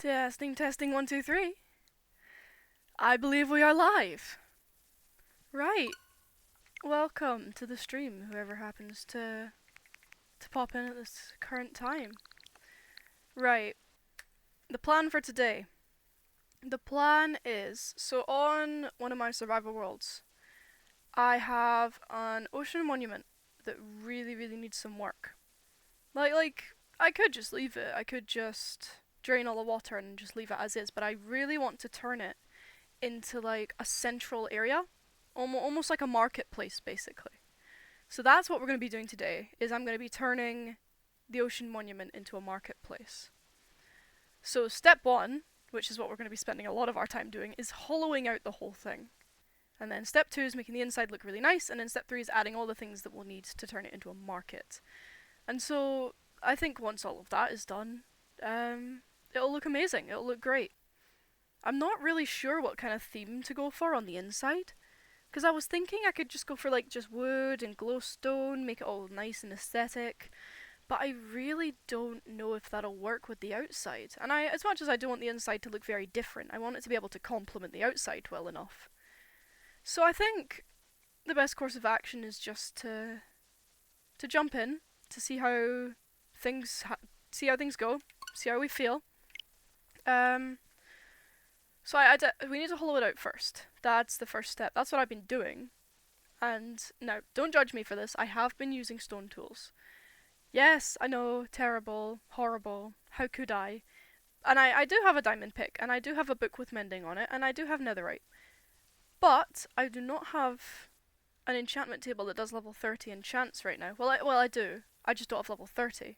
Testing, 1, 2, 3. I believe we are live. Right. Welcome to the stream, whoever happens to pop in at this current time. Right. The plan for today. The plan is, so on one of my survival worlds, I have an ocean monument that really needs some work. Like, I could just leave it. I could just drain all the water and just leave it as is, but I really want to turn it into like a central area, almost like a marketplace basically. So that's what we're going to be doing today. Is I'm going to be turning the ocean monument into a marketplace. So step 1, which is what we're going to be spending a lot of our time doing, is hollowing out the whole thing. And then step 2 is making the inside look really nice, and then step 3 is adding all the things that we'll need to turn it into a market. And so I think once all of that is done, it'll look amazing. It'll look great. I'm not really sure what kind of theme to go for on the inside, because I was thinking I could just go for like just wood and glowstone, make it all nice and aesthetic, but I really don't know if that'll work with the outside. And as much as I don't want the inside to look very different, I want it to be able to complement the outside well enough. So I think the best course of action is just to jump in, to see how things go, see how we feel. So we need to hollow it out first. That's the first step. That's what I've been doing. And now, don't judge me for this. I have been using stone tools. Yes, I know, terrible, horrible. How could I? And I do have a diamond pick, and I do have a book with mending on it, and I do have netherite. But I do not have an enchantment table that does level 30 enchants right now. Well, I do. I just don't have level 30.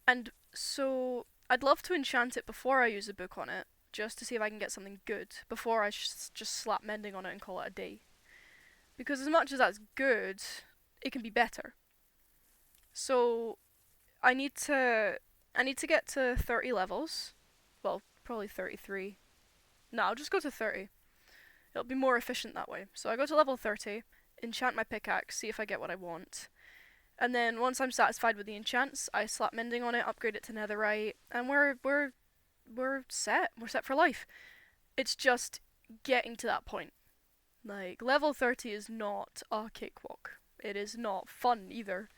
And so I'd love to enchant it before I use a book on it, just to see if I can get something good before I just slap mending on it and call it a day. Because as much as that's good, it can be better. So I need to get to 30 levels. Well, probably 33. No, I'll just go to 30. It'll be more efficient that way. So I go to level 30, enchant my pickaxe, see if I get what I want. And then once I'm satisfied with the enchants, I slap mending on it, upgrade it to netherite, and we're set. We're set for life. It's just getting to that point. Like, level 30 is not a cakewalk. It is not fun either.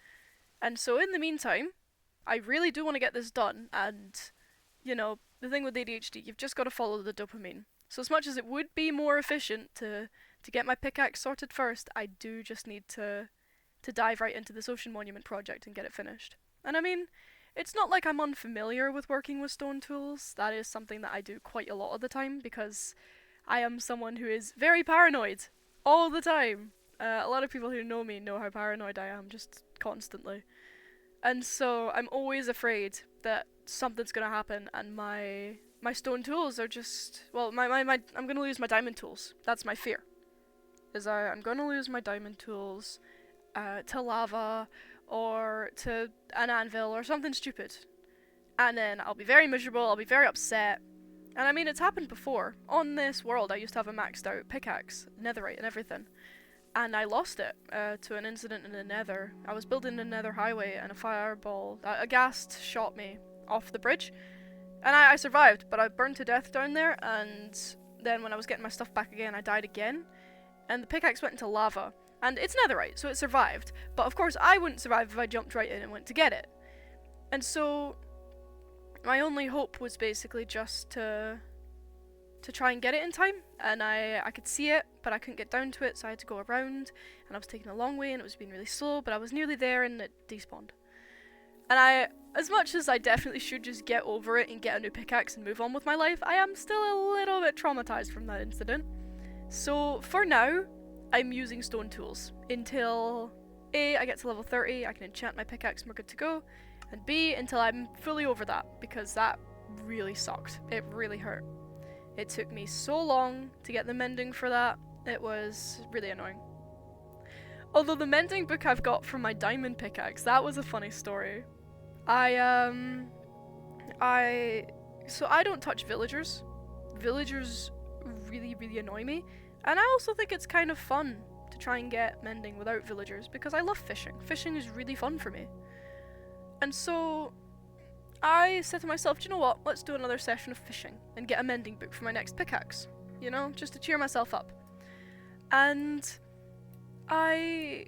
And so in the meantime, I really do want to get this done, and, you know, the thing with ADHD, you've just got to follow the dopamine. So as much as it would be more efficient to get my pickaxe sorted first, I do just need to dive right into this ocean monument project and get it finished. And I mean, it's not like I'm unfamiliar with working with stone tools. That is something that I do quite a lot of the time because I am someone who is very paranoid all the time. A lot of people who know me know how paranoid I am, just constantly. And so I'm always afraid that something's gonna happen and my stone tools are just, well, I'm gonna lose my diamond tools. That's my fear. I'm gonna lose my diamond tools to lava or to an anvil or something stupid. And then I'll be very miserable, I'll be very upset. And I mean, it's happened before. On this world, I used to have a maxed out pickaxe, netherite and everything. And I lost it to an incident in the nether. I was building the nether highway and a fireball, a ghast shot me off the bridge. And I survived, but I burned to death down there, and then when I was getting my stuff back again, I died again. And the pickaxe went into lava. And it's netherite, so it survived. But of course, I wouldn't survive if I jumped right in and went to get it. And so my only hope was basically just to try and get it in time. And I could see it, but I couldn't get down to it, so I had to go around. And I was taking a long way, and it was being really slow, but I was nearly there, and it despawned. And as much as I definitely should just get over it and get a new pickaxe and move on with my life, I am still a little bit traumatized from that incident. So for now, I'm using stone tools until A, I get to level 30, I can enchant my pickaxe and we're good to go, and B, until I'm fully over that, because that really sucked. It really hurt. It took me so long to get the mending for that, it was really annoying. Although the mending book I've got from my diamond pickaxe, that was a funny story. So I don't touch villagers. Villagers really annoy me. And I also think it's kind of fun to try and get mending without villagers because I love fishing. Fishing is really fun for me. And so I said to myself, do you know what? Let's do another session of fishing and get a mending book for my next pickaxe. You know, just to cheer myself up. And I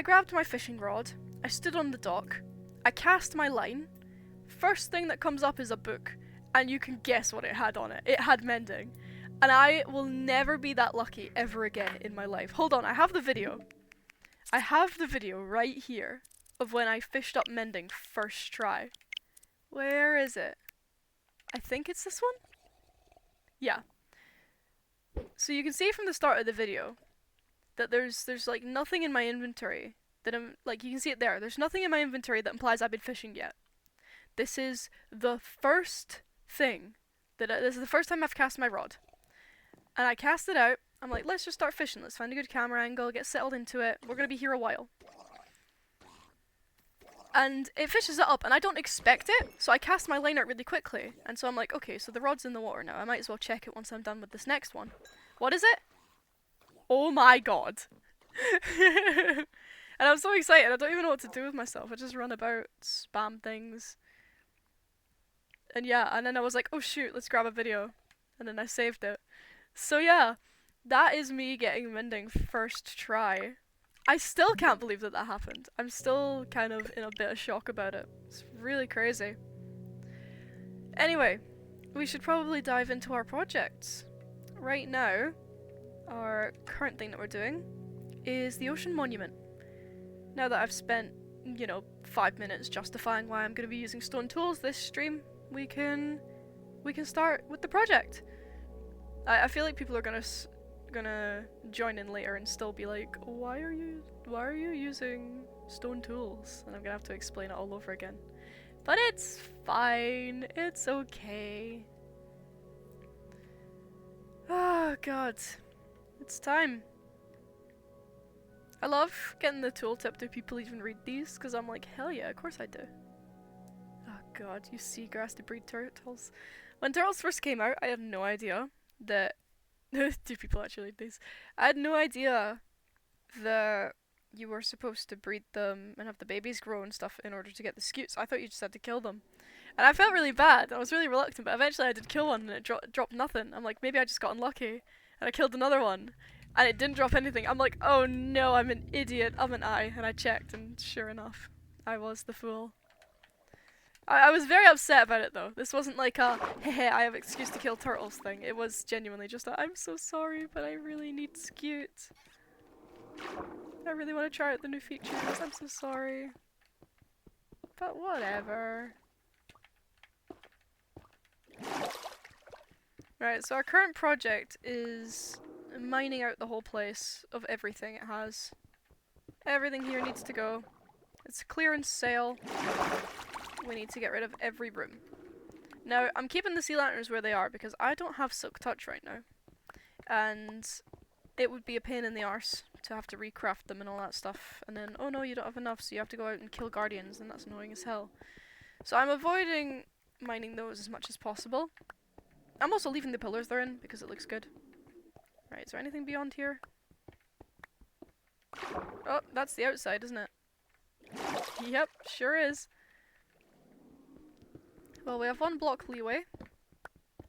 grabbed my fishing rod, I stood on the dock, I cast my line. First thing that comes up is a book, and you can guess what it had on it. It had mending. And I will never be that lucky ever again in my life. Hold on, I have the video. I have the video right here of when I fished up mending first try. Where is it? I think it's this one? Yeah. So you can see from the start of the video that there's like nothing in my inventory that I'm like, you can see it there. There's nothing in my inventory that implies I've been fishing yet. This is the first thing this is the first time I've cast my rod. And I cast it out. I'm like, let's just start fishing. Let's find a good camera angle, get settled into it. We're gonna be here a while. And it fishes it up, and I don't expect it, so I cast my line out really quickly. And so I'm like, okay, so the rod's in the water now. I might as well check it once I'm done with this next one. What is it? Oh my god. And I'm so excited, I don't even know what to do with myself. I just run about, spam things. And yeah, and then I was like, oh shoot, let's grab a video. And then I saved it. So yeah, that is me getting mending first try. I still can't believe that happened. I'm still kind of in a bit of shock about it. It's really crazy. Anyway, we should probably dive into our projects. Right now, our current thing that we're doing is the Ocean Monument. Now that I've spent, 5 minutes justifying why I'm going to be using stone tools this stream, we can start with the project. I feel like people are gonna join in later and still be like, why are you using stone tools? And I'm gonna have to explain it all over again. But it's fine. It's okay. Oh god. It's time. I love getting the tooltip. Do people even read these? Because I'm like, hell yeah, of course I do. Oh god, use seagrass to breed turtles. When turtles first came out, I had no idea that... Do people actually read these? I had no idea that you were supposed to breed them and have the babies grow and stuff in order to get the scutes. I thought you just had to kill them. And I felt really bad. I was really reluctant, but eventually I did kill one and it dropped nothing. I'm like, maybe I just got unlucky. And I killed another one. And it didn't drop anything. I'm like, oh no, I'm an idiot, haven't I? And I checked, and sure enough, I was the fool. I was very upset about it though. This wasn't like a, hehe, I have excuse to kill turtles thing. It was genuinely just a, I'm so sorry, but I really need scute. I really want to try out the new features. I'm so sorry. But whatever. Right, so our current project is mining out the whole place of everything it has. Everything here needs to go. It's clear and sail. We need to get rid of every room. Now, I'm keeping the sea lanterns where they are because I don't have silk touch right now. And it would be a pain in the arse to have to recraft them and all that stuff. And then, oh no, you don't have enough, so you have to go out and kill guardians, and that's annoying as hell. So I'm avoiding mining those as much as possible. I'm also leaving the pillars they're in because it looks good. Right, is there anything beyond here? Oh, that's the outside, isn't it? Yep, sure is. Well, we have one block leeway,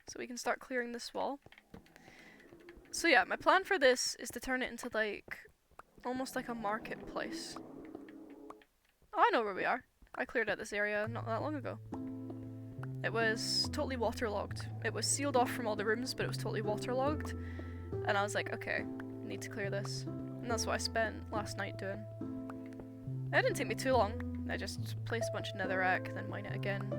so we can start clearing this wall. So yeah, my plan for this is to turn it into like, almost like a marketplace. Oh, I know where we are. I cleared out this area not that long ago. It was totally waterlogged. It was sealed off from all the rooms, but it was totally waterlogged. And I was like, okay, I need to clear this. And that's what I spent last night doing. It didn't take me too long. I just placed a bunch of netherrack, then mine it again.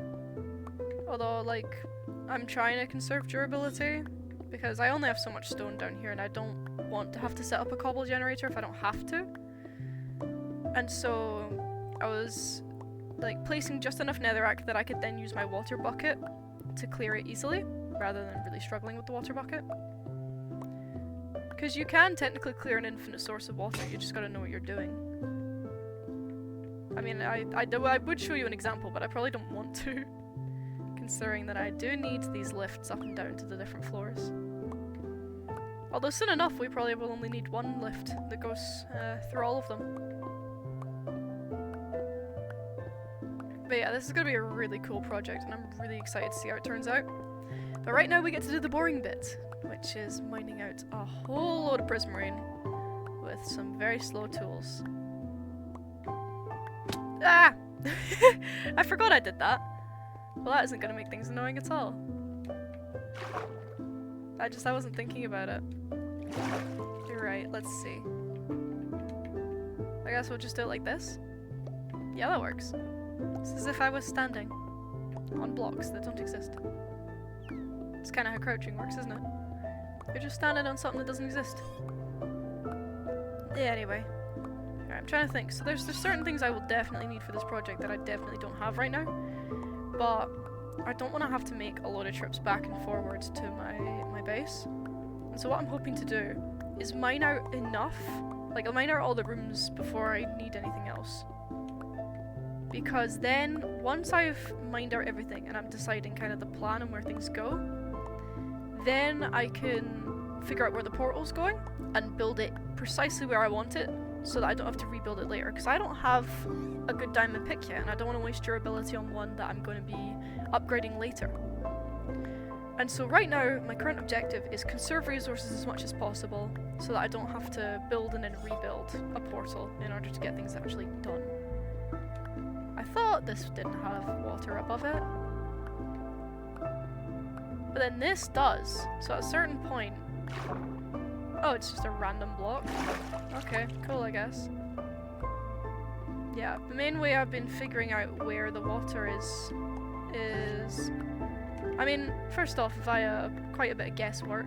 Although, like, I'm trying to conserve durability, because I only have so much stone down here and I don't want to have to set up a cobble generator if I don't have to. And so I was like placing just enough netherrack that I could then use my water bucket to clear it easily, rather than really struggling with the water bucket. Because you can technically clear an infinite source of water, you just gotta know what you're doing. I mean, I would show you an example, but I probably don't want to. Considering that I do need these lifts up and down to the different floors. Although soon enough we probably will only need one lift that goes through all of them. But But yeah, this is going to be a really cool project, and I'm really excited to see how it turns out. But right now we get to do the boring bit, which is mining out a whole load of prismarine with some very slow tools. Ah! I forgot I did that. Well, that isn't going to make things annoying at all. I wasn't thinking about it. You're right, let's see. I guess we'll just do it like this. Yeah, that works. It's as if I was standing on blocks that don't exist. It's kind of how crouching works, isn't it? You're just standing on something that doesn't exist. Yeah, anyway. Alright, I'm trying to think. So there's certain things I will definitely need for this project that I definitely don't have right now. But I don't want to have to make a lot of trips back and forwards to my base. And so what I'm hoping to do is mine out enough. Like, I'll mine out all the rooms before I need anything else. Because then, once I've mined out everything and I'm deciding kind of the plan and where things go, then I can figure out where the portal's going and build it precisely where I want it so that I don't have to rebuild it later. Because I don't have a good diamond pick yet and I don't want to waste durability on one that I'm going to be upgrading later. And so right now, my current objective is conserve resources as much as possible so that I don't have to build and then rebuild a portal in order to get things actually done. I thought this didn't have water above it. But then this does. So at a certain point... Oh, it's just a random block. Okay, cool, I guess. Yeah, the main way I've been figuring out where the water is... I mean, first off, via quite a bit of guesswork.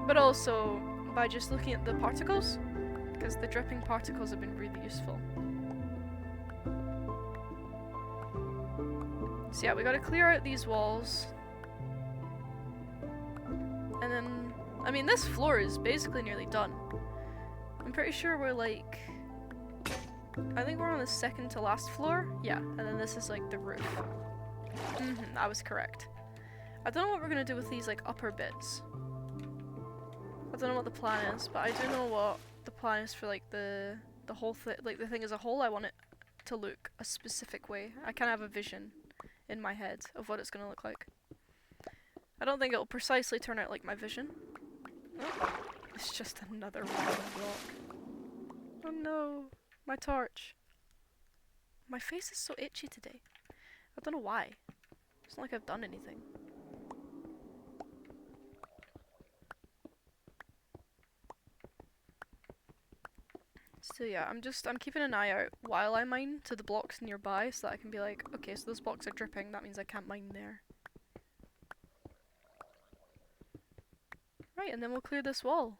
But also by just looking at the particles. Because the dripping particles have been really useful. So yeah, we gotta clear out these walls. And then, I mean, this floor is basically nearly done. I'm pretty sure we're like, I think we're on the second to last floor. Yeah, and then this is like the roof. I was correct. I don't know what we're gonna do with these like upper bits. I don't know what the plan is, but I do know what the plan is for like the whole thing, like the thing as a whole. I want it to look a specific way. I kind of have a vision in my head of what it's gonna look like. I don't think it'll precisely turn out like my vision. Oh, it's just another random block. Oh no, my torch. My face is so itchy today. I don't know why. It's not like I've done anything. So yeah, I'm keeping an eye out while I mine to the blocks nearby so that I can be like, okay, so those blocks are dripping, that means I can't mine there. Right, and then we'll clear this wall.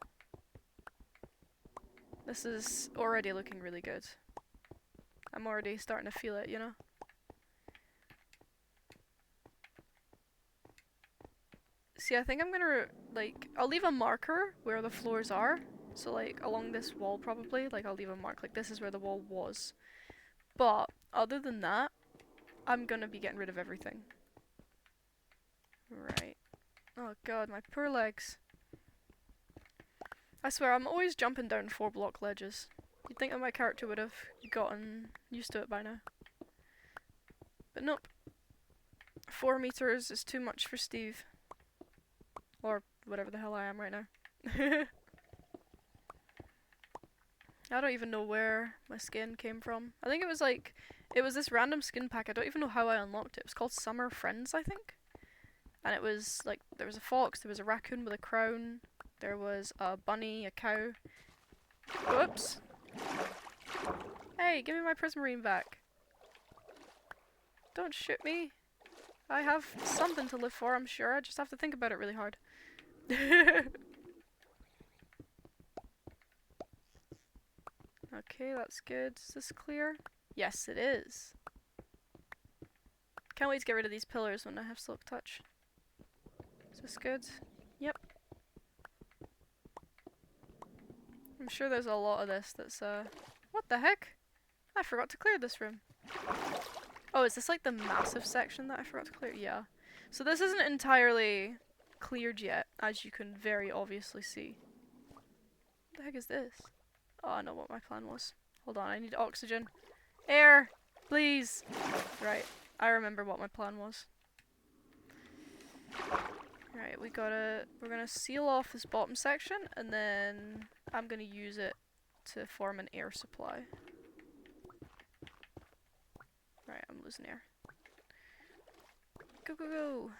This is already looking really good. I'm already starting to feel it, you know? See, I think I'm gonna, like, I'll leave a marker where the floors are. So, like, along this wall probably, like, I'll leave a mark, like, this is where the wall was. But, other than that, I'm gonna be getting rid of everything. Right. Oh god, my poor legs. I swear, I'm always jumping down 4-block ledges. You'd think that my character would have gotten used to it by now. But nope. 4 meters is too much for Steve. Or whatever the hell I am right now. I don't even know where my skin came from. I think it was like, it was this random skin pack. I don't even know how I unlocked it. It was called Summer Friends, I think. And it was like, there was a fox, there was a raccoon with a crown, there was a bunny, a cow. Whoops. Hey, give me my prismarine back. Don't shoot me. I have something to live for, I'm sure. I just have to think about it really hard. Okay, that's good. Is this clear? Yes, it is. Can't wait to get rid of these pillars when I have silk touch. Is this good? Yep. I'm sure there's a lot of this that's, what the heck? I forgot to clear this room. Oh, is this like the massive section that I forgot to clear? Yeah. So this isn't entirely cleared yet, as you can very obviously see. What the heck is this? Oh, I know what my plan was. Hold on, I need oxygen. Air! Please! Right, I remember what my plan was. Right, we're gonna seal off this bottom section, and then I'm gonna use it to form an air supply. Right, I'm losing air. Go, go, go!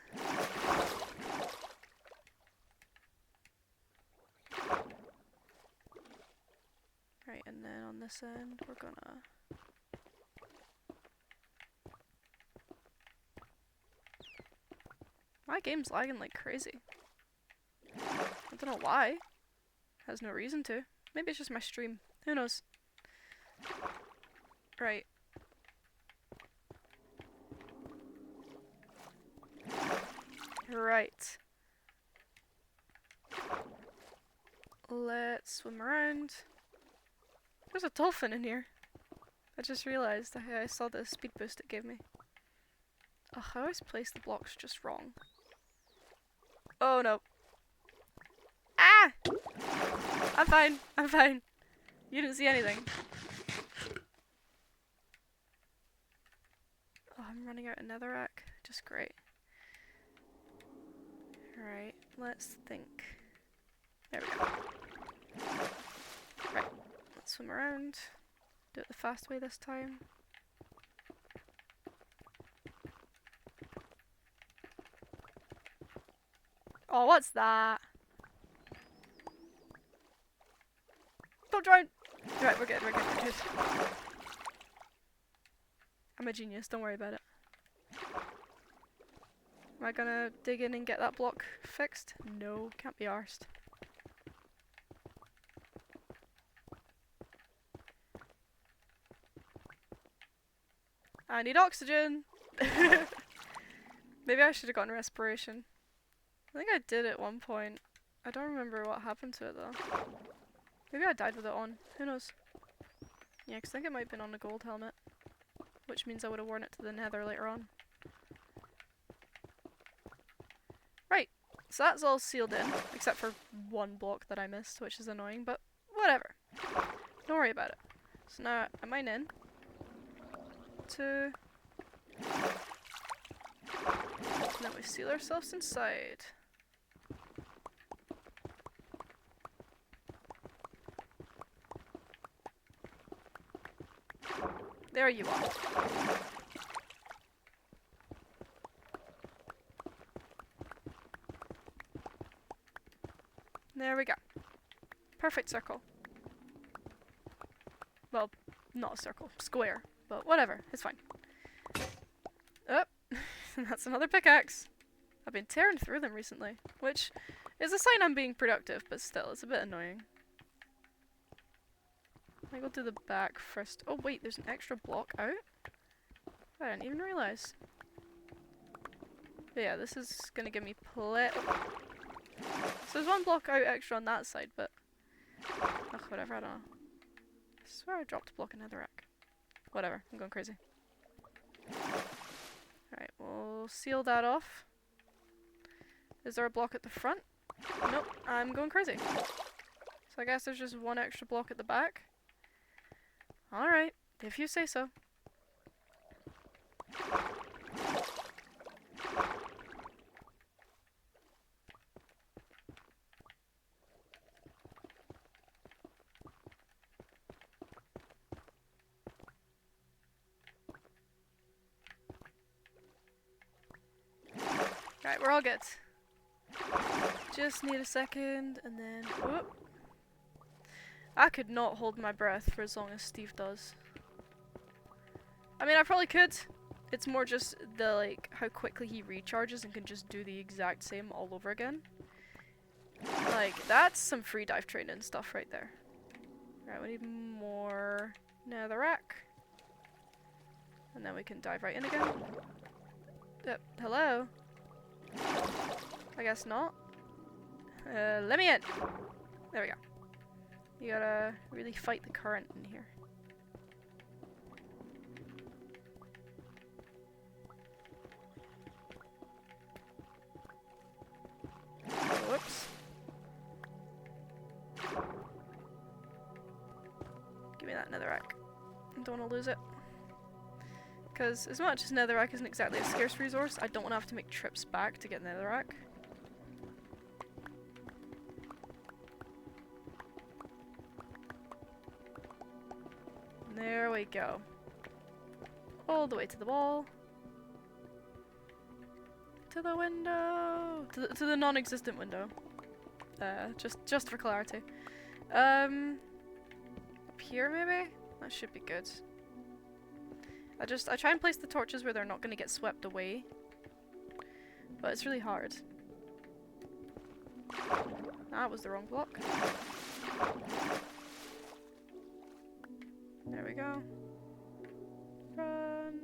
Right, and then on this end, we're gonna... My game's lagging like crazy. I don't know why. Has no reason to. Maybe it's just my stream. Who knows? Right. Right. Let's swim around. There's a dolphin in here. I just realised. I saw the speed boost it gave me. Ugh, I always place the blocks just wrong. Oh no. Ah! I'm fine. I'm fine. You didn't see anything. Oh, I'm running out of netherrack. Just great. Right, let's think. There we go. Right, let's swim around. Do it the fast way this time. Oh, what's that? Don't drown! Right, we're good, we're good, we're good. I'm a genius, don't worry about it. Am I gonna dig in and get that block fixed? No, can't be arsed. I need oxygen! Maybe I should have gotten respiration. I think I did at one point. I don't remember what happened to it though. Maybe I died with it on. Who knows? Yeah, 'cause I think it might have been on a gold helmet. Which means I would have worn it to the nether later on. Right, so that's all sealed in, except for one block that I missed, which is annoying, but whatever. Don't worry about it. So now I mine in. 2. And then we seal ourselves inside. There you are. There we go. Perfect circle. Well, not a circle. Square. But whatever. It's fine. Oh, that's another pickaxe. I've been tearing through them recently, which is a sign I'm being productive, but still, it's a bit annoying. I go to the back first. Oh wait, there's an extra block out? I didn't even realise. But yeah, this is gonna give me so there's one block out extra on that side, but... Ugh, whatever, I don't know. I swear I dropped a block in netherrack. Whatever, I'm going crazy. Alright, we'll seal that off. Is there a block at the front? Nope, I'm going crazy. So I guess there's just one extra block at the back. Alright, if you say so. Right, we're all good. Just need a second, and then... Whoop. I could not hold my breath for as long as Steve does. I mean, I probably could. It's more just the, like, how quickly he recharges and can just do the exact same all over again. Like, that's some free dive training stuff right there. Right, we need more netherrack. And then we can dive right in again. Hello? I guess not. Let me in! There we go. You gotta really fight the current in here. Whoops. Give me that netherrack. Don't wanna lose it. Because as much as netherrack isn't exactly a scarce resource, I don't want to have to make trips back to get netherrack. There we go. All the way to the wall. To the window! To the non-existent window. Just for clarity. Up here maybe? That should be good. I try and place the torches where they're not going to get swept away. But it's really hard. That was the wrong block. There we go. Run.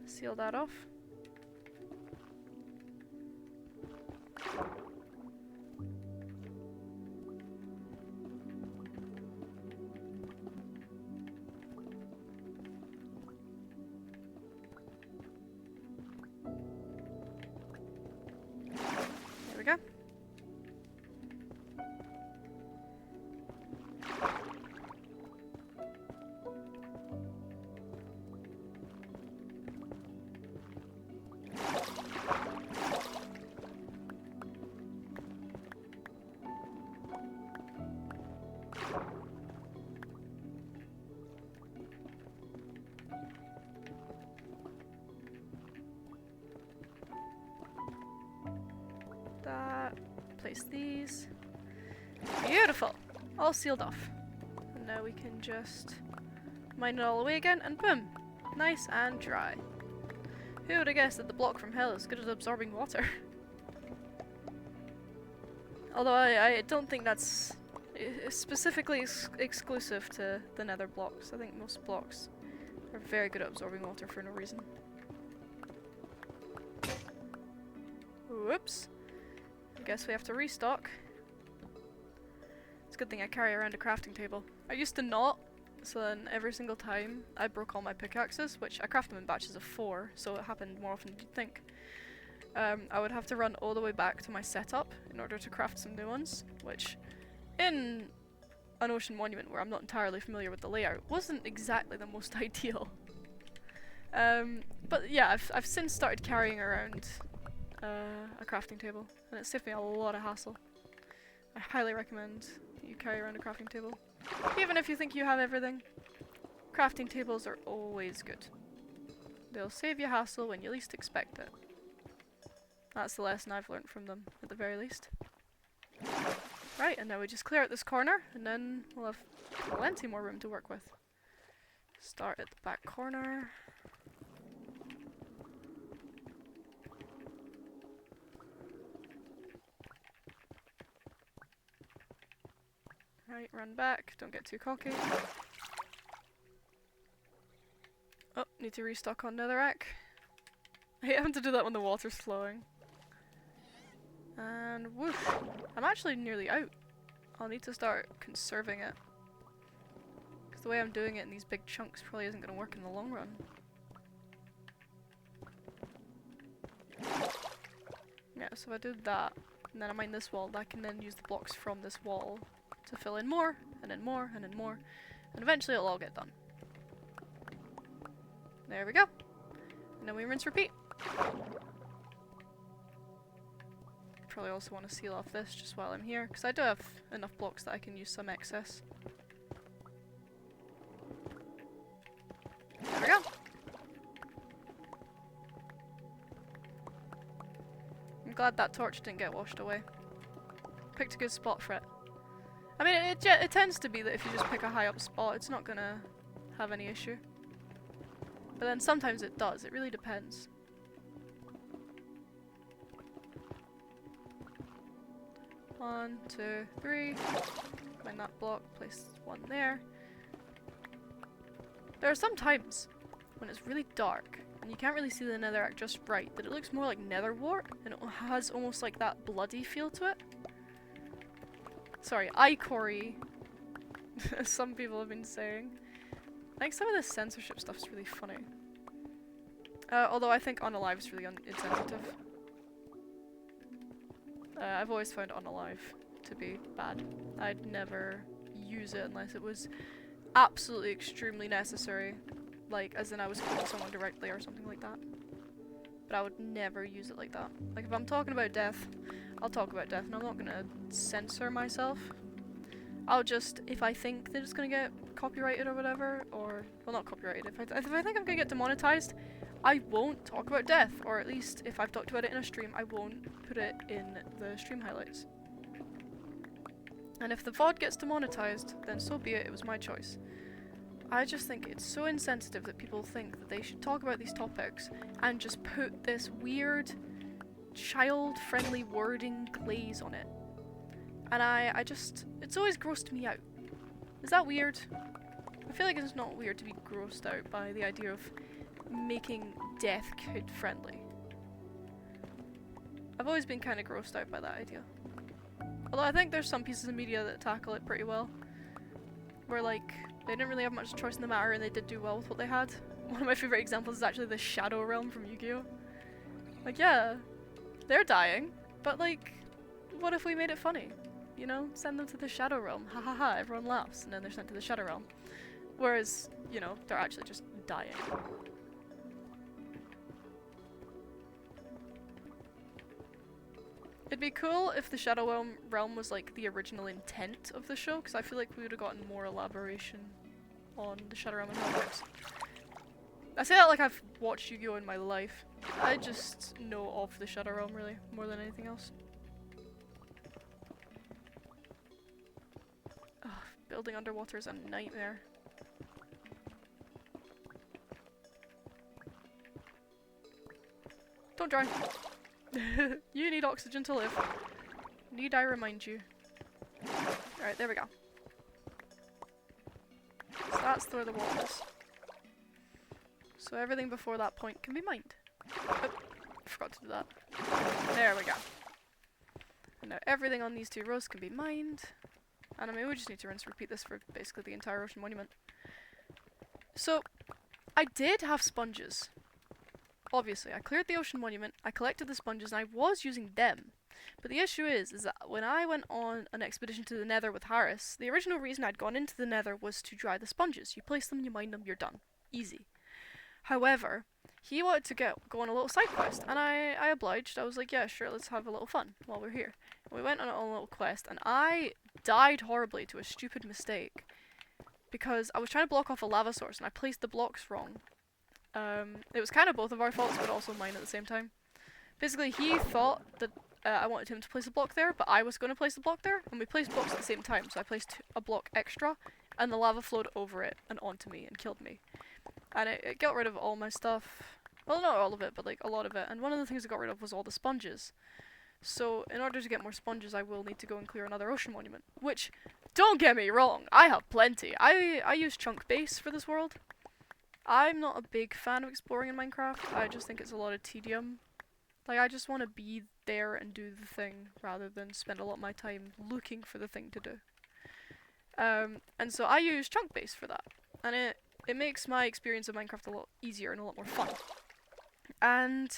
Seal that off. There we go. That. Place these. Beautiful! All sealed off. And now we can just mine it all away again, and boom! Nice and dry. Who would have guessed that the block from hell is good at absorbing water? Although I don't think that's specifically exclusive to the nether blocks. I think most blocks are very good at absorbing water for no reason. Whoops. I guess we have to restock. It's a good thing I carry around a crafting table. I used to not, so then every single time I broke all my pickaxes, which I craft them in batches of 4, so it happened more often than you'd think. I would have to run all the way back to my setup in order to craft some new ones, which in an ocean monument where I'm not entirely familiar with the layout wasn't exactly the most ideal. But yeah, I've since started carrying around a crafting table, and it saved me a lot of hassle. I highly recommend that you carry around a crafting table. Even if you think you have everything, crafting tables are always good. They'll save you hassle when you least expect it. That's the lesson I've learned from them, at the very least. Right, and now we just clear out this corner, and then we'll have plenty more room to work with. Start at the back corner. Right, run back, don't get too cocky. Oh, need to restock on netherrack. I hate having to do that when the water's flowing. And woof! I'm actually nearly out. I'll need to start conserving it. Because the way I'm doing it in these big chunks probably isn't going to work in the long run. Yeah, so if I do that, and then I mine this wall, I can then use the blocks from this wall to fill in more, and then more, and then more, and eventually it'll all get done. There we go. And then we rinse repeat. Probably also want to seal off this just while I'm here, because I do have enough blocks that I can use some excess. There we go. I'm glad that torch didn't get washed away. Picked a good spot for it. I mean, it tends to be that if you just pick a high up spot, it's not gonna have any issue. But then sometimes it does, it really depends. One, two, three. Find that block, place one there. There are some times when it's really dark and you can't really see the netherrack just right, that it looks more like nether wart and it has almost like that bloody feel to it. Sorry, icory, as some people have been saying. I think some of this censorship stuff's really funny. Although I think unalive is really insensitive. I've always found unalive to be bad. I'd never use it unless it was absolutely extremely necessary. like as in I was quoting someone directly or something like that. But I would never use it like that. Like if I'm talking about death, I'll talk about death and I'm not gonna censor myself. I'll just, if I think that it's gonna get copyrighted or whatever, or, well not copyrighted, if I think I'm gonna get demonetized, I won't talk about death, or at least if I've talked about it in a stream, I won't put it in the stream highlights. And if the VOD gets demonetized, then so be it, it was my choice. I just think it's so insensitive that people think that they should talk about these topics and just put this weird, child-friendly wording glaze on it. And I just, it's always grossed me out. Is that weird? I feel like it's not weird to be grossed out by the idea of making death kid-friendly. I've always been kind of grossed out by that idea. Although I think there's some pieces of media that tackle it pretty well. Where like, they didn't really have much choice in the matter and they did do well with what they had. One of my favourite examples is actually the Shadow Realm from Yu-Gi-Oh! Like yeah, they're dying, but like, what if we made it funny? You know, send them to the Shadow Realm, ha ha ha, everyone laughs, and then they're sent to the Shadow Realm. Whereas, you know, they're actually just dying. It'd be cool if the Shadow Realm was like the original intent of the show, because I feel like we would have gotten more elaboration on the Shadow Realm and how it works. I say that like I've watched Yu-Gi-Oh! In my life. I just know of the Shadow Realm really, more than anything else. Ugh, building underwater is a nightmare. Don't drown! You need oxygen to live. Need I remind you? Alright, there we go. So that's where the wall is. So everything before that point can be mined. Oh, forgot to do that. There we go. And now everything on these two rows can be mined. And I mean, we just need to rinse and repeat this for basically the entire ocean monument. So, I did have sponges. Obviously, I cleared the ocean monument, I collected the sponges, and I was using them. But the issue is that when I went on an expedition to the Nether with Harris, the original reason I'd gone into the Nether was to dry the sponges. You place them, you mine them, you're done. Easy. However, he wanted to go on a little side quest, and I obliged. I was like, yeah, sure, let's have a little fun while we're here. And we went on a little quest, and I died horribly to a stupid mistake. Because I was trying to block off a lava source, and I placed the blocks wrong. It was kind of both of our faults, but also mine at the same time. Basically, he thought that I wanted him to place a block there, but I was going to place the block there, and we placed blocks at the same time, so I placed a block extra, and the lava flowed over it and onto me and killed me. And it got rid of all my stuff. Well, not all of it, but like a lot of it. And one of the things it got rid of was all the sponges. So, in order to get more sponges, I will need to go and clear another ocean monument. Which, don't get me wrong, I have plenty. I use chunk base for this world. I'm not a big fan of exploring in Minecraft. I just think it's a lot of tedium. Like, I just want to be there and do the thing, rather than spend a lot of my time looking for the thing to do. And so I use chunk base for that. And it makes my experience of Minecraft a lot easier and a lot more fun. And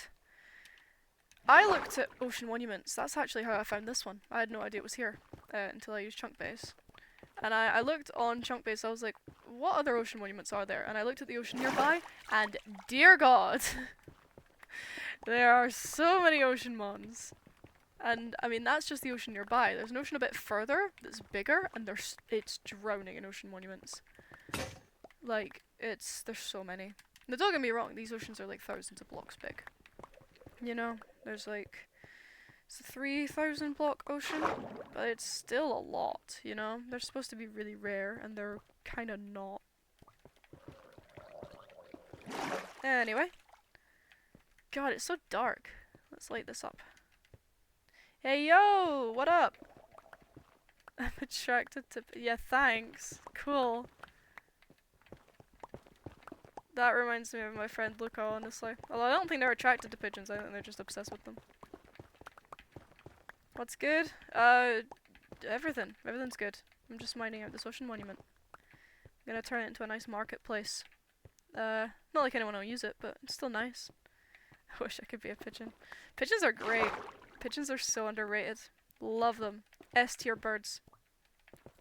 I looked at ocean monuments. That's actually how I found this one. I had no idea it was here until I used chunk base. And I looked on chunk base. I was like, what other ocean monuments are there? And I looked at the ocean nearby, and dear God, there are so many ocean mons. And I mean, that's just the ocean nearby. There's an ocean a bit further that's bigger, and it's drowning in ocean monuments. Like, there's so many. Now don't get me wrong, these oceans are like thousands of blocks big. You know, there's like, it's a 3,000 block ocean, but it's still a lot, you know? They're supposed to be really rare, and they're kinda not. Anyway. God, it's so dark. Let's light this up. Hey yo, what up? I'm attracted to, yeah, thanks. Cool. That reminds me of my friend Luca, honestly. Although I don't think they're attracted to pigeons, I think they're just obsessed with them. What's good? Everything. Everything's good. I'm just mining out this ocean monument. I'm gonna turn it into a nice marketplace. Not like anyone will use it, but it's still nice. I wish I could be a pigeon. Pigeons are great. Pigeons are so underrated. Love them. S tier birds.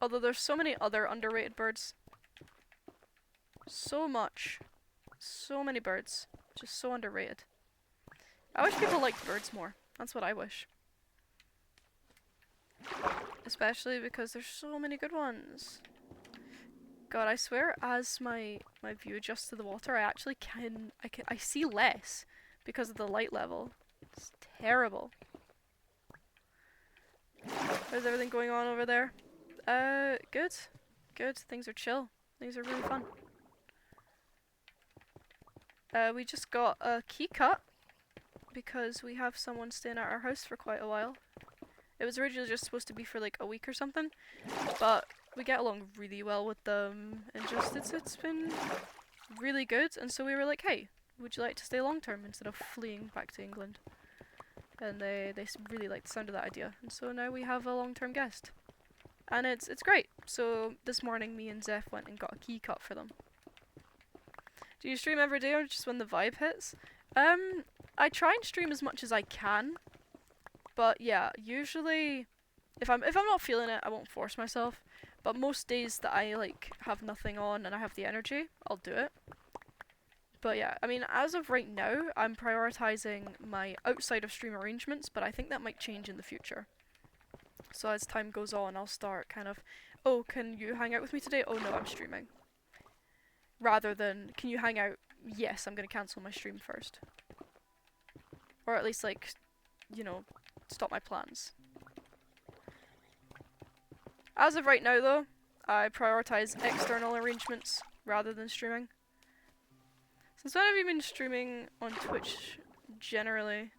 Although there's so many other underrated birds. So much. So many birds. Just so underrated. I wish people liked birds more. That's what I wish. Especially because there's so many good ones. God, I swear as my view adjusts to the water, I actually I see less because of the light level. It's terrible. How's everything going on over there? Good. Good. Things are chill. Things are really fun. We just got a key cut because we have someone staying at our house for quite a while. It was originally just supposed to be for like a week or something, but we get along really well with them, and just it's been really good. And so we were like, hey, would you like to stay long term instead of fleeing back to England? And they really liked the sound of that idea, and so now we have a long term guest, and it's great. So this morning, me and Zeph went and got a key cut for them. Do you stream every day or just when the vibe hits? I try and stream as much as I can, but yeah, usually if I'm not feeling it, I won't force myself. But most days that I like have nothing on and I have the energy, I'll do it. But yeah, I mean, as of right now, I'm prioritizing my outside of stream arrangements, but I think that might change in the future. So as time goes on, I'll start kind of, oh, can you hang out with me today? Oh no, I'm streaming. Rather than, can you hang out? Yes, I'm going to cancel my stream first. Or at least, like, you know, stop my plans. As of right now, though, I prioritize external arrangements rather than streaming. Since when have you been streaming on Twitch, generally?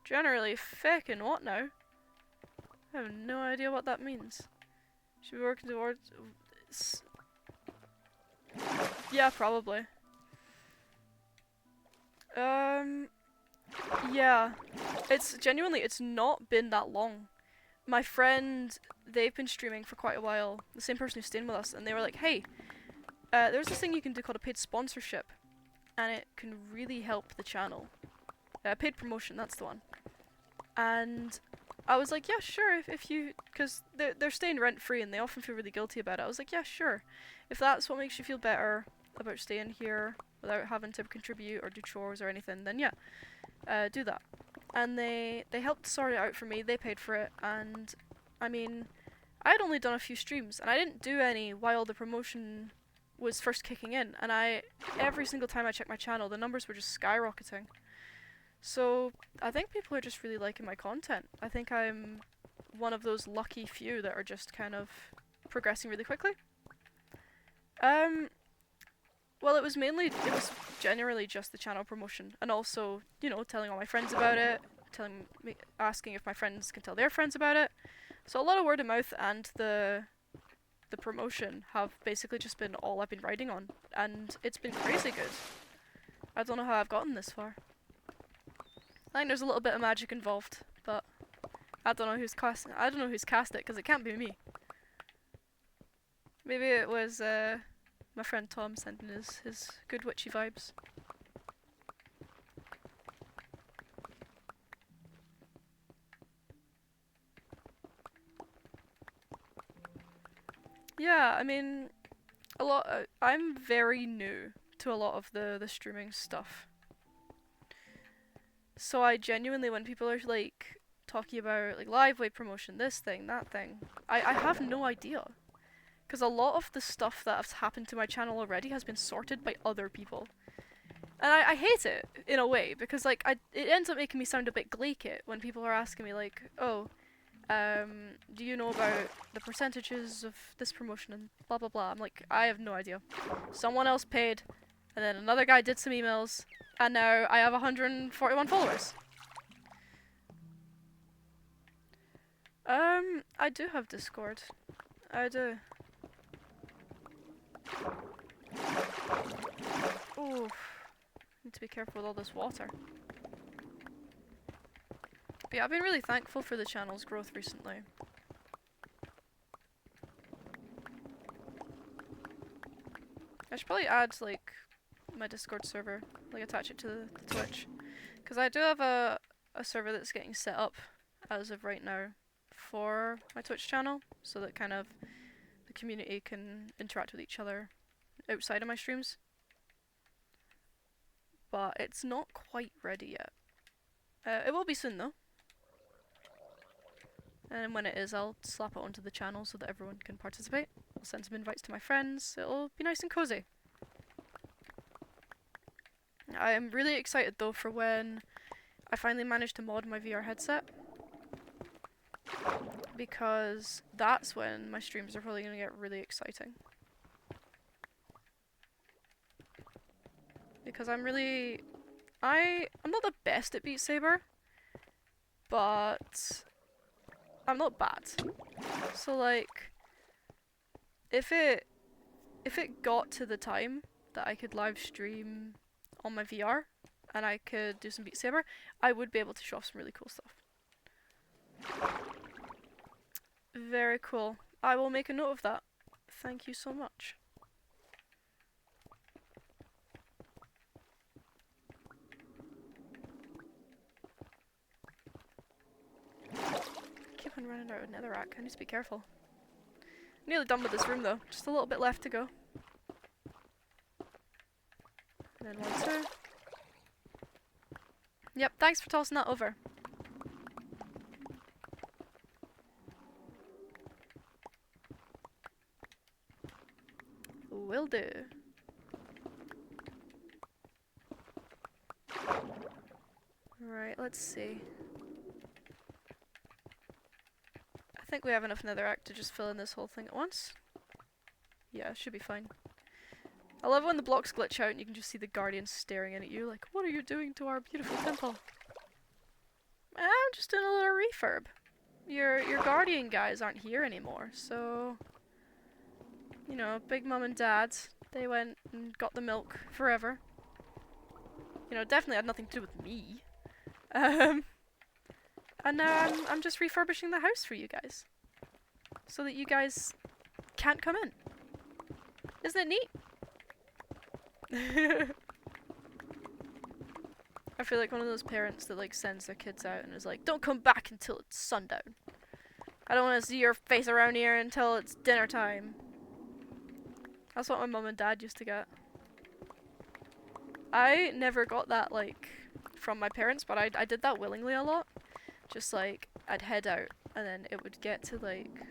Generally, feckin' what now? I have no idea what that means. Should be working towards... Yeah, probably. Yeah. It's not been that long. My friend, they've been streaming for quite a while, the same person who's staying with us, and they were like, hey, there's this thing you can do called a paid sponsorship, and it can really help the channel. Paid promotion, that's the one. And I was like, yeah, sure, if you, because they're staying rent-free and they often feel really guilty about it. I was like, yeah, sure. If that's what makes you feel better about staying here without having to contribute or do chores or anything, then yeah, do that. And they helped sort it out for me, they paid for it, and I mean, I had only done a few streams, and I didn't do any while the promotion was first kicking in, and every single time I checked my channel, the numbers were just skyrocketing. So, I think people are just really liking my content. I think I'm one of those lucky few that are just kind of progressing really quickly. Well, it was generally just the channel promotion, and also, you know, telling all my friends about it, asking if my friends can tell their friends about it. So a lot of word of mouth and the promotion have basically just been all I've been riding on, and it's been crazy good. I don't know how I've gotten this far. I think there's a little bit of magic involved, but I don't know who's cast it, because it can't be me. Maybe it was my friend Tom sending his good witchy vibes. Yeah, I mean, I'm very new to a lot of the streaming stuff. So I genuinely, when people are like talking about like live weight promotion, this thing, that thing, I have no idea. Because a lot of the stuff that has happened to my channel already has been sorted by other people. And I hate it, in a way, because like it ends up making me sound a bit glaikit when people are asking me like, oh, do you know about the percentages of this promotion and blah blah blah. I'm like, I have no idea. Someone else paid, and then another guy did some emails, and now I have 141 followers. I do have Discord. I do. Ooh. Need to be careful with all this water. But yeah, I've been really thankful for the channel's growth recently. I should probably add, like, my Discord server, like attach it to the Twitch. Because I do have a server that's getting set up as of right now for my Twitch channel, so that kind of the community can interact with each other outside of my streams. but it's not quite ready yet. It will be soon though. And when it is, I'll slap it onto the channel so that everyone can participate. I'll send some invites to my friends. It'll be nice and cozy. I am really excited though for when I finally manage to mod my VR headset. Because that's when my streams are probably going to get really exciting. Because I'm not the best at Beat Saber, but I'm not bad. So like, if it got to the time that I could live stream on my VR and I could do some Beat Saber, I would be able to show off some really cool stuff. Very cool. I will make a note of that. Thank you so much. Keep on running out of netherrack. I need to be careful. Nearly done with this room though. Just a little bit left to go. And then 1, 2. Yep, thanks for tossing that over. Will do. Right, let's see. I think we have enough netherrack to just fill in this whole thing at once. Yeah, should be fine. I love when the blocks glitch out and you can just see the guardians staring in at you like, what are you doing to our beautiful temple? I'm just doing a little refurb. Your guardian guys aren't here anymore, so... You know, Big Mum and Dad, they went and got the milk forever. You know, definitely had nothing to do with me. And now I'm just refurbishing the house for you guys. So that you guys can't come in. Isn't it neat? I feel like one of those parents that like sends their kids out and is like, don't come back until it's sundown. I don't want to see your face around here until it's dinner time. That's what my mum and dad used to get. I never got that like from my parents, but I did that willingly a lot. Just like I'd head out and then it would get to like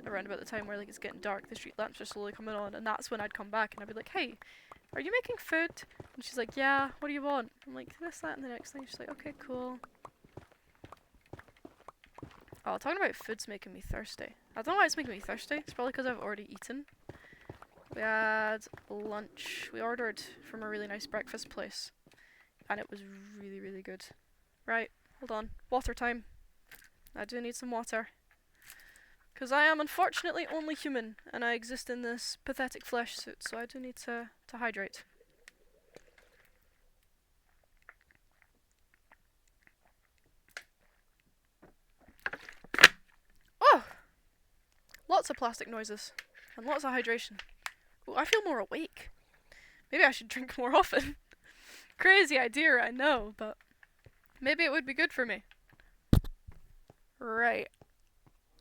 around about the time where like it's getting dark, the street lamps are slowly coming on, and that's when I'd come back and I'd be like, hey, are you making food? And she's like, yeah, what do you want? I'm like, this, that, and the next thing. She's like, okay, cool. Oh, talking about food's making me thirsty. I don't know why it's making me thirsty. It's probably because I've already eaten. We had lunch. We ordered from a really nice breakfast place. And it was really, really good. Right, hold on. Water time. I do need some water. Because I am unfortunately only human, and I exist in this pathetic flesh suit, so I do need to hydrate. Oh! Lots of plastic noises. And lots of hydration. Ooh, I feel more awake. Maybe I should drink more often. Crazy idea, I know, but maybe it would be good for me. Right.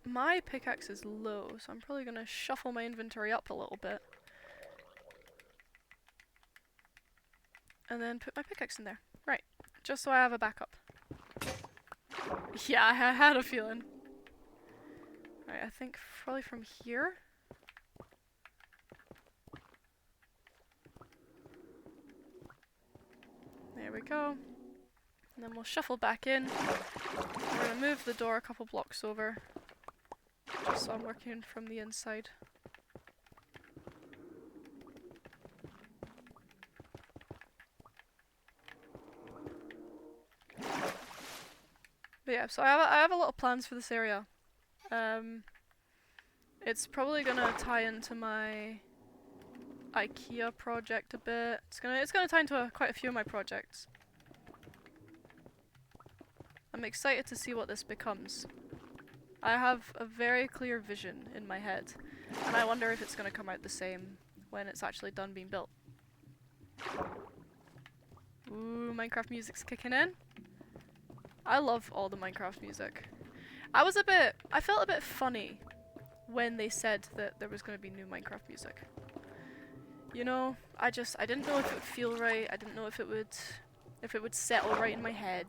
My pickaxe is low, so I'm probably going to shuffle my inventory up a little bit. And then put my pickaxe in there. Right. Just so I have a backup. Yeah, I had a feeling. Right, I think probably from here. There we go. And then we'll shuffle back in. We're going to move the door a couple blocks over. Just so I'm working from the inside. But yeah, so I have a lot of plans for this area. It's probably gonna tie into my IKEA project a bit. It's gonna tie into quite a few of my projects. I'm excited to see what this becomes. I have a very clear vision in my head, and I wonder if it's gonna come out the same when it's actually done being built. Ooh, Minecraft music's kicking in. I love all the Minecraft music. I felt a bit funny when they said that there was going to be new Minecraft music. You know, I didn't know if it would feel right, I didn't know if it would if it would settle right in my head.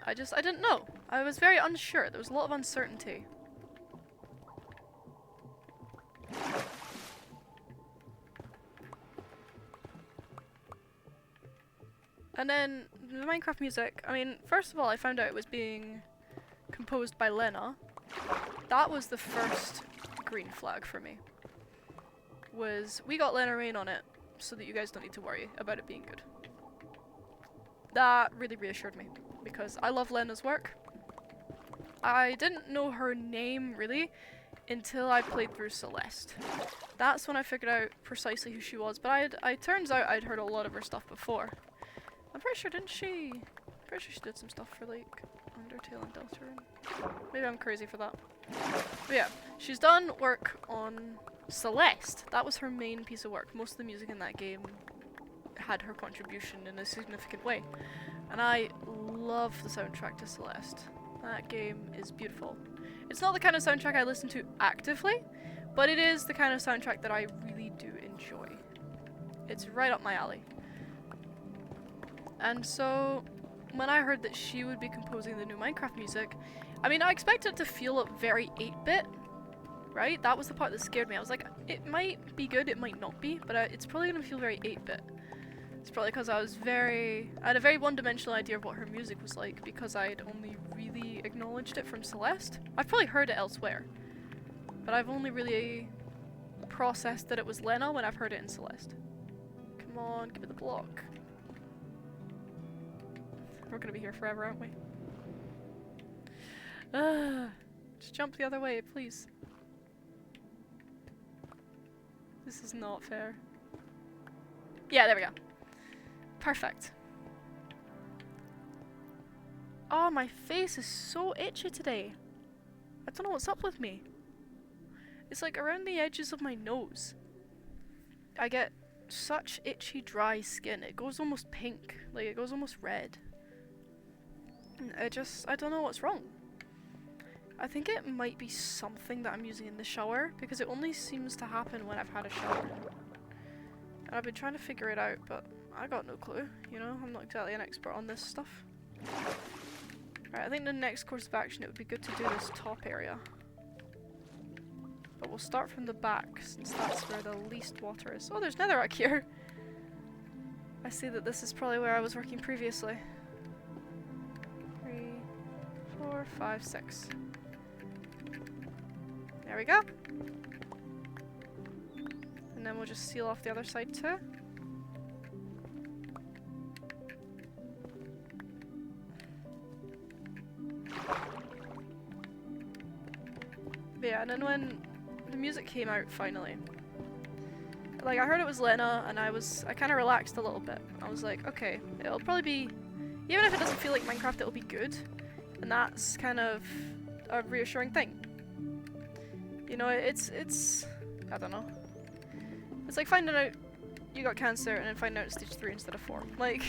I didn't know. I was very unsure. There was a lot of uncertainty. And then the Minecraft music, I mean, first of all, I found out it was being composed by Lena. That was the first green flag for me. We got Lena Rain on it, so that you guys don't need to worry about it being good. That really reassured me, because I love Lena's work. I didn't know her name, really, until I played through Celeste. That's when I figured out precisely who she was, but turns out I'd heard a lot of her stuff before. I'm pretty sure, didn't she? I'm pretty sure she did some stuff for, like, Undertale and Deltarune. Maybe I'm crazy for that. But yeah, she's done work on Celeste. That was her main piece of work. Most of the music in that game had her contribution in a significant way. And I love the soundtrack to Celeste. That game is beautiful. It's not the kind of soundtrack I listen to actively, but it is the kind of soundtrack that I really do enjoy. It's right up my alley. And so, when I heard that she would be composing the new Minecraft music, I mean, I expected it to feel very 8-bit, right? That was the part that scared me. I was like, it might be good, it might not be, but it's probably going to feel very 8-bit. It's probably because I had a very one-dimensional idea of what her music was like, because I'd only really acknowledged it from Celeste. I've probably heard it elsewhere, but I've only really processed that it was Lena when I've heard it in Celeste. Come on, give me the block. We're gonna be here forever, aren't we? Just jump the other way, please. This is not fair. Yeah, there we go. Perfect. Oh, my face is so itchy today. I don't know what's up with me. It's like around the edges of my nose. I get such itchy, dry skin. It goes almost pink. Like, it goes almost red. I don't know what's wrong. I think it might be something that I'm using in the shower, because it only seems to happen when I've had a shower. And I've been trying to figure it out, but I got no clue, you know? I'm not exactly an expert on this stuff. Right, I think the next course of action, it would be good to do this top area. But we'll start from the back, since that's where the least water is. Oh, there's netherrack here! I see that this is probably where I was working previously. 4, 5, 6. There we go. And then we'll just seal off the other side too. But yeah, and then when the music came out finally, like, I heard it was Lena, and I kind of relaxed a little bit. I was like, okay, it'll probably be, even if it doesn't feel like Minecraft, it'll be good. And that's kind of a reassuring thing. You know, it's I don't know. It's like finding out you got cancer and then finding out it's stage 3 instead of 4. Like,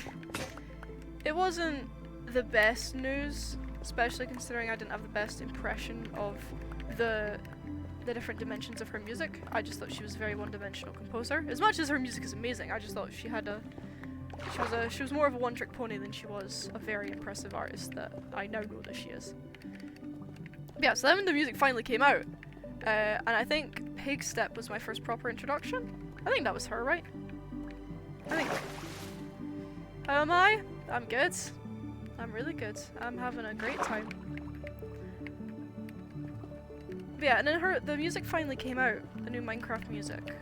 it wasn't the best news, especially considering I didn't have the best impression of the different dimensions of her music. I just thought she was a very one-dimensional composer. As much as her music is amazing, I just thought she was more of a one-trick pony than she was a very impressive artist that I now know that she is. But yeah, so then when the music finally came out, and I think Pig Step was my first proper introduction. I think that was her, right? I think. How am I? I'm good. I'm really good. I'm having a great time. But yeah, and then the music finally came out, the new Minecraft music,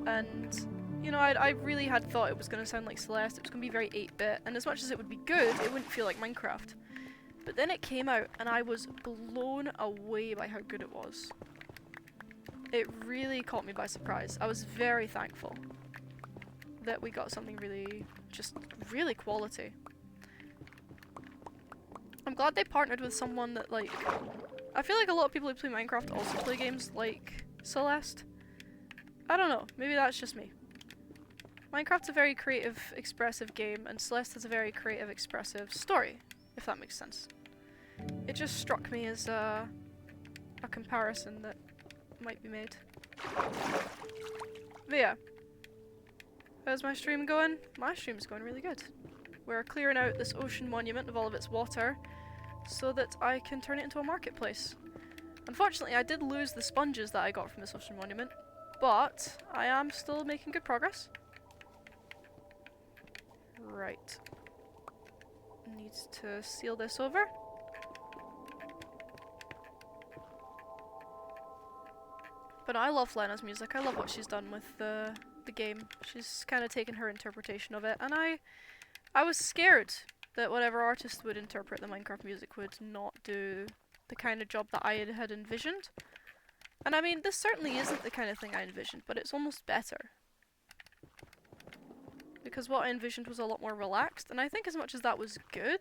and you know, I really had thought it was going to sound like Celeste. It was going to be very 8-bit, and as much as it would be good, it wouldn't feel like Minecraft. But then it came out, and I was blown away by how good it was. It really caught me by surprise. I was very thankful that we got something really quality. I'm glad they partnered with someone that, like, I feel like a lot of people who play Minecraft also play games like Celeste. I don't know, maybe that's just me. Minecraft's a very creative, expressive game, and Celeste has a very creative, expressive story, if that makes sense. It just struck me as a comparison that might be made. But yeah. How's my stream going? My stream's going really good. We're clearing out this ocean monument of all of its water so that I can turn it into a marketplace. Unfortunately, I did lose the sponges that I got from this ocean monument, but I am still making good progress. Right. Needs to seal this over. But I love Lena's music. I love what she's done with the game. She's kind of taken her interpretation of it, and I was scared that whatever artist would interpret the Minecraft music would not do the kind of job that I had envisioned. And I mean, this certainly isn't the kind of thing I envisioned, but it's almost better. Because what I envisioned was a lot more relaxed, and I think as much as that was good,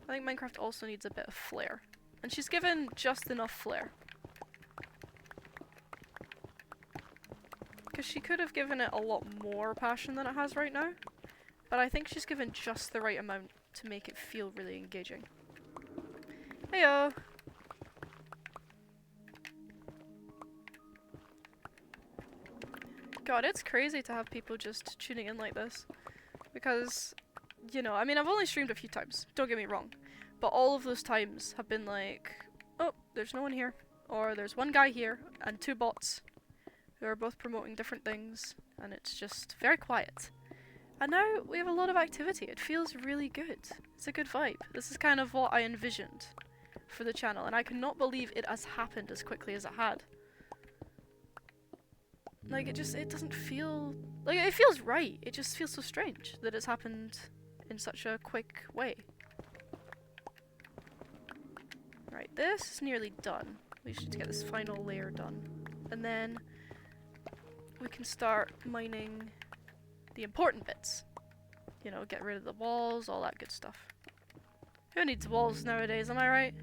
I think Minecraft also needs a bit of flair. And she's given just enough flair. Because she could have given it a lot more passion than it has right now. But I think she's given just the right amount to make it feel really engaging. Heyo! God, it's crazy to have people just tuning in like this. Because, you know, I mean, I've only streamed a few times, don't get me wrong. But all of those times have been like, oh, there's no one here. Or there's one guy here, and 2 bots who are both promoting different things, and it's just very quiet. And now we have a lot of activity. It feels really good. It's a good vibe. This is kind of what I envisioned for the channel, and I cannot believe it has happened as quickly as it had. Like, it doesn't feel... Like, it feels right. It just feels so strange that it's happened in such a quick way. Right, this is nearly done. We should get this final layer done. And then we can start mining the important bits. You know, get rid of the walls, all that good stuff. Who needs walls nowadays, am I right?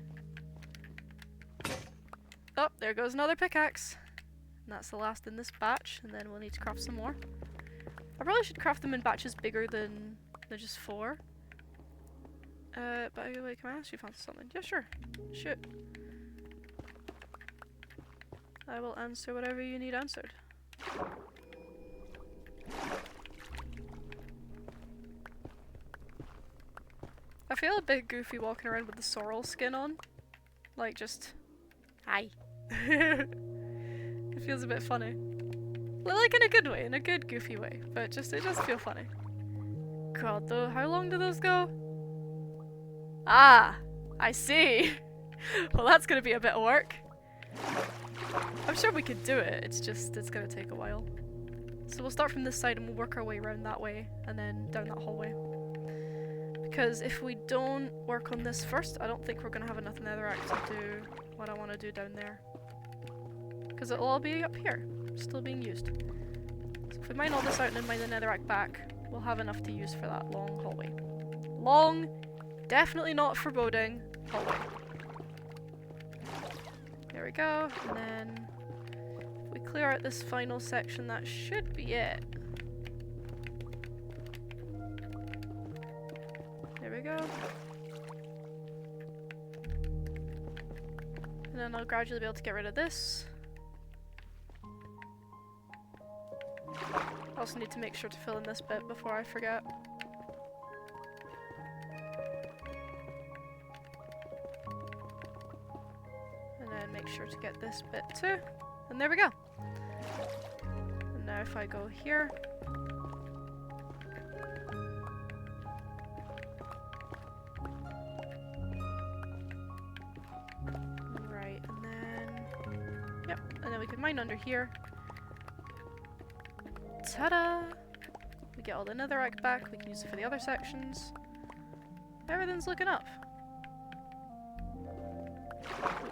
Oh, there goes another pickaxe. And that's the last in this batch, and then we'll need to craft some more. I probably should craft them in batches bigger than just 4. But wait, can I ask you something? Yeah, sure. Shoot. I will answer whatever you need answered. I feel a bit goofy walking around with the sorrel skin on. Like, just... Hi. It feels a bit funny. Like, in a good way, in a good goofy way. But it does feel funny. God, though, how long do those go? Ah! I see! Well, that's gonna be a bit of work. I'm sure we could do it, it's gonna take a while. So we'll start from this side and we'll work our way around that way, and then down that hallway. Because if we don't work on this first, I don't think we're gonna have enough netherrack to do what I want to do down there. Because it'll all be up here, still being used. So if we mine all this out and then mine the netherrack back, we'll have enough to use for that long hallway. Long, definitely not foreboding, hallway. There we go, and then if we clear out this final section, that should be it. There we go. And then I'll gradually be able to get rid of this. I also need to make sure to fill in this bit before I forget. And then make sure to get this bit too. And there we go. And now if I go here. Right, and then... Yep, and then we can mine under here. Ta-da! We get all the netherrack back, we can use it for the other sections. Everything's looking up.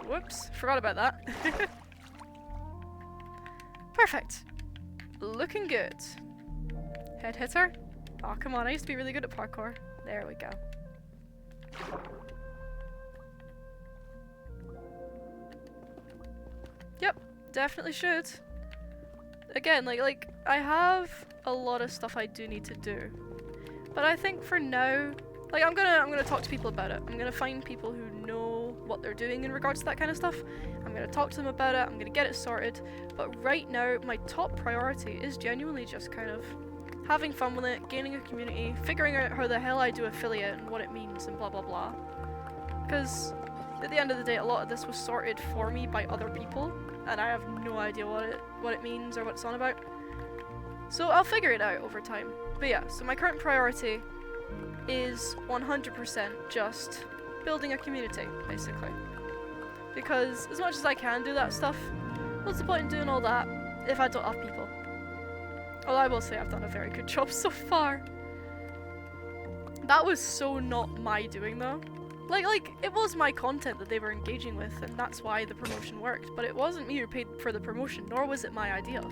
Whoops, forgot about that. Perfect. Looking good. Head hitter? Oh, come on, I used to be really good at parkour. There we go. Yep, definitely should. Again, like I have a lot of stuff I do need to do. But I think for now, Like, I'm gonna talk to people about it. I'm gonna find people who know what they're doing in regards to that kind of stuff. I'm gonna talk to them about it. I'm gonna get it sorted. But right now, my top priority is genuinely just kind of having fun with it, gaining a community, figuring out how the hell I do affiliate and what it means and blah blah blah. Because at the end of the day, a lot of this was sorted for me by other people, and I have no idea what it means or what it's on about. So I'll figure it out over time. But yeah, so my current priority is 100% just building a community, basically. Because as much as I can do that stuff, what's the point in doing all that if I don't have people? Although I will say I've done a very good job so far. That was so not my doing though. Like, it was my content that they were engaging with, and that's why the promotion worked, but it wasn't me who paid for the promotion, nor was it my idea.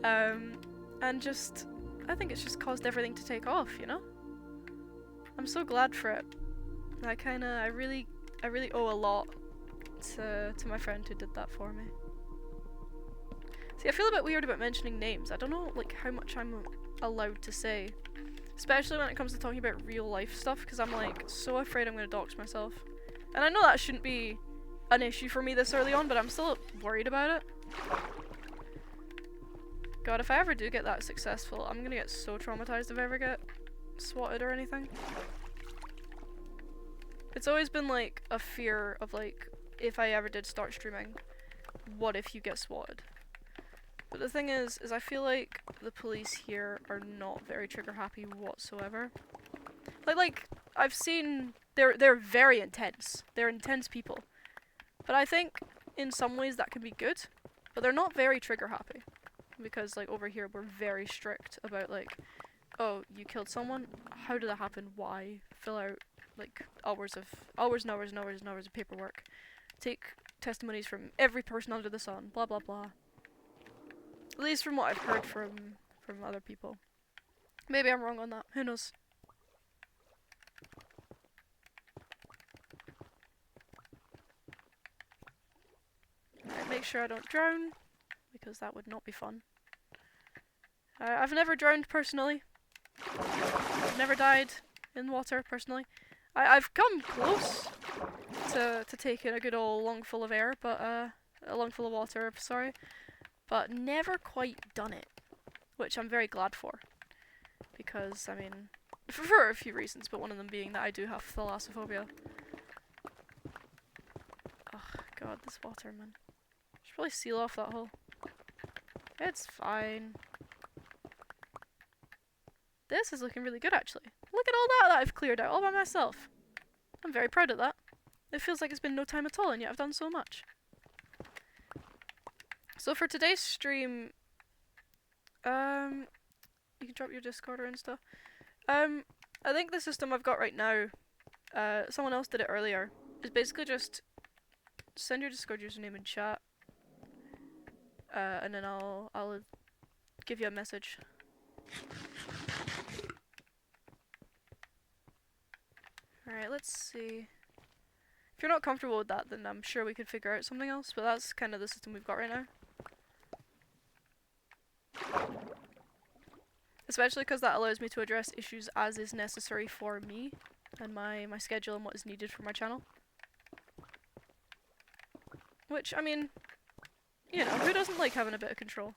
And just, I think it's just caused everything to take off, you know? I'm so glad for it. I really owe a lot to my friend who did that for me. See, I feel a bit weird about mentioning names. I don't know, like, how much I'm allowed to say. Especially when it comes to talking about real life stuff, because I'm, like, so afraid I'm gonna dox myself. And I know that shouldn't be an issue for me this early on, but I'm still worried about it. God, if I ever do get that successful, I'm gonna get so traumatized if I ever get swatted or anything. It's always been, like, a fear of, like, if I ever did start streaming, what if you get swatted? But the thing is I feel like the police here are not very trigger happy whatsoever. Like I've seen, they're very intense. They're intense people. But I think in some ways that can be good, but they're not very trigger happy. Because, like, over here we're very strict about, like, oh, you killed someone? How did that happen? Why? Fill out, like, hours and hours of paperwork. Take testimonies from every person under the sun, blah blah blah. At least from what I've heard from other people. Maybe I'm wrong on that. Who knows? Alright, make sure I don't drown, because that would not be fun. I've never drowned personally. I've never died in water personally. I've come close to taking a good old lungful of air, but a lungful of water, sorry. But never quite done it, which I'm very glad for, because, I mean, for a few reasons, but one of them being that I do have thalassophobia. Oh god, this water, man. Should probably seal off that hole. It's fine. This is looking really good, actually. Look at all that I've cleared out all by myself. I'm very proud of that. It feels like it's been no time at all, and yet I've done so much. So for today's stream, you can drop your Discord and stuff. I think the system I've got right now, someone else did it earlier, is basically just send your Discord username in chat, and then I'll give you a message. Alright, let's see. If you're not comfortable with that, then I'm sure we could figure out something else, but that's kind of the system we've got right now. Especially because that allows me to address issues as is necessary for me and my schedule and what is needed for my channel. Which, I mean, you know, who doesn't like having a bit of control?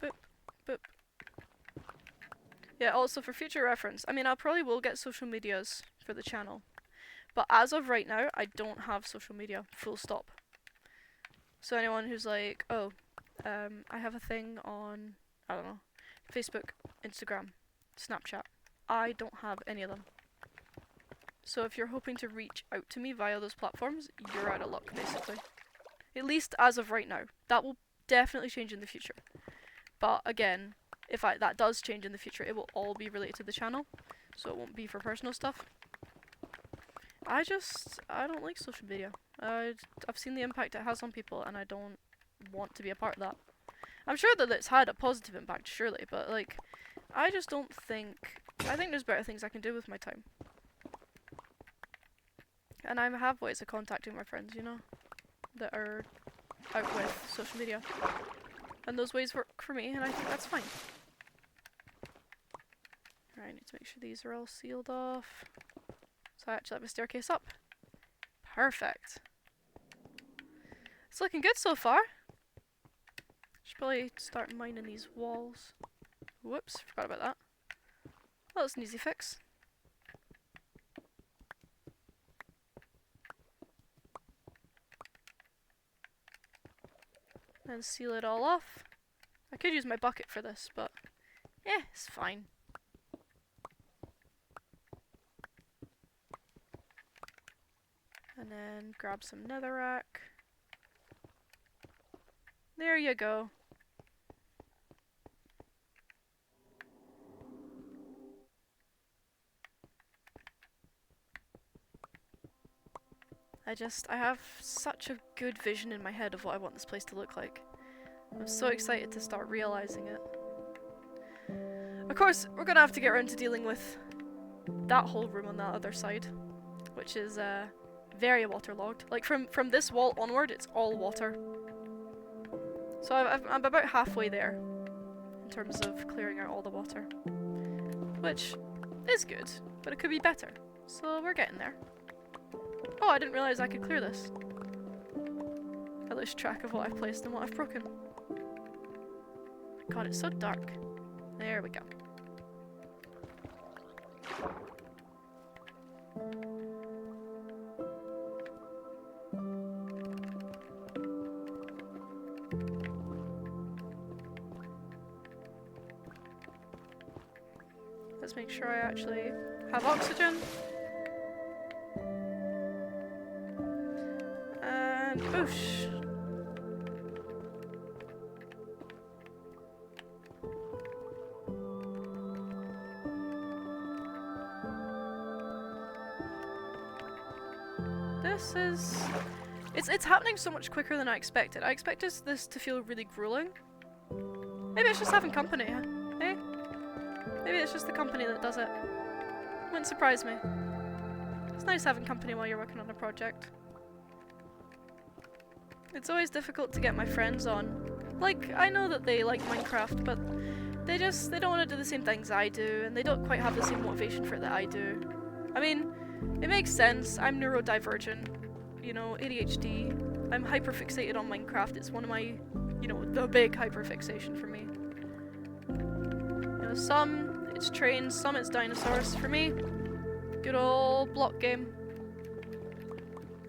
Boop, boop. Yeah, also for future reference, I mean, I probably will get social medias for the channel. But as of right now, I don't have social media, full stop. So anyone who's like, oh, I have a thing on, I don't know, Facebook, Instagram, Snapchat. I don't have any of them. So if you're hoping to reach out to me via those platforms, you're out of luck, basically. At least as of right now. That will definitely change in the future. But again, if that does change in the future, it will all be related to the channel. So it won't be for personal stuff. I don't like social media. I've seen the impact it has on people, and I don't want to be a part of that. I'm sure that it's had a positive impact, surely, but, like, I just don't think... I think there's better things I can do with my time. And I have ways of contacting my friends, you know, that are out with social media. And those ways work for me, and I think that's fine. Alright, I need to make sure these are all sealed off. So I actually have a staircase up. Perfect. It's looking good so far. Should probably start mining these walls. Whoops, forgot about that. Well, it's an easy fix. And seal it all off. I could use my bucket for this, but it's fine. And then grab some netherrack. There you go. I have such a good vision in my head of what I want this place to look like. I'm so excited to start realizing it. Of course, we're gonna have to get around to dealing with that whole room on that other side, which is very waterlogged. Like from this wall onward, it's all water. So I'm about halfway there in terms of clearing out all the water, which is good, but it could be better. So we're getting there. Oh, I didn't realize I could clear this. I lose track of what I've placed and what I've broken. God, it's so dark. There we go. Let's make sure I actually have oxygen. And boosh. This is... It's happening so much quicker than I expected. I expected this to feel really grueling. Maybe it's just having company, huh? Eh? Maybe it's just the company that does it. Wouldn't surprise me. It's nice having company while you're working on a project. It's always difficult to get my friends on. Like, I know that they like Minecraft, but they don't want to do the same things I do, and they don't quite have the same motivation for it that I do. I mean, it makes sense. I'm neurodivergent, you know, ADHD. I'm hyperfixated on Minecraft. It's one of my, you know, the big hyperfixation for me. You know, some it's trains, some it's dinosaurs. For me, good old block game.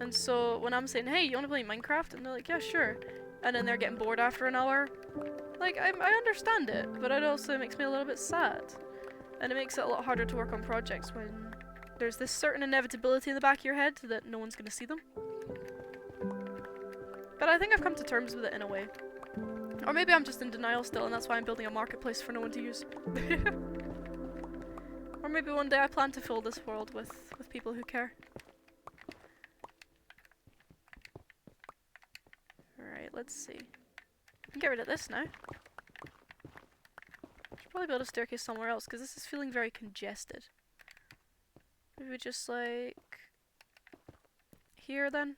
And so when I'm saying, hey, you want to play Minecraft? And they're like, yeah, sure. And then they're getting bored after an hour. Like, I understand it, but it also makes me a little bit sad. And it makes it a lot harder to work on projects when there's this certain inevitability in the back of your head that no one's going to see them. But I think I've come to terms with it in a way. Or maybe I'm just in denial still, and that's why I'm building a marketplace for no one to use. Or maybe one day I plan to fill this world with people who care. Alright, let's see. I can get rid of this now. Should probably build a staircase somewhere else, because this is feeling very congested. Maybe just like... here then?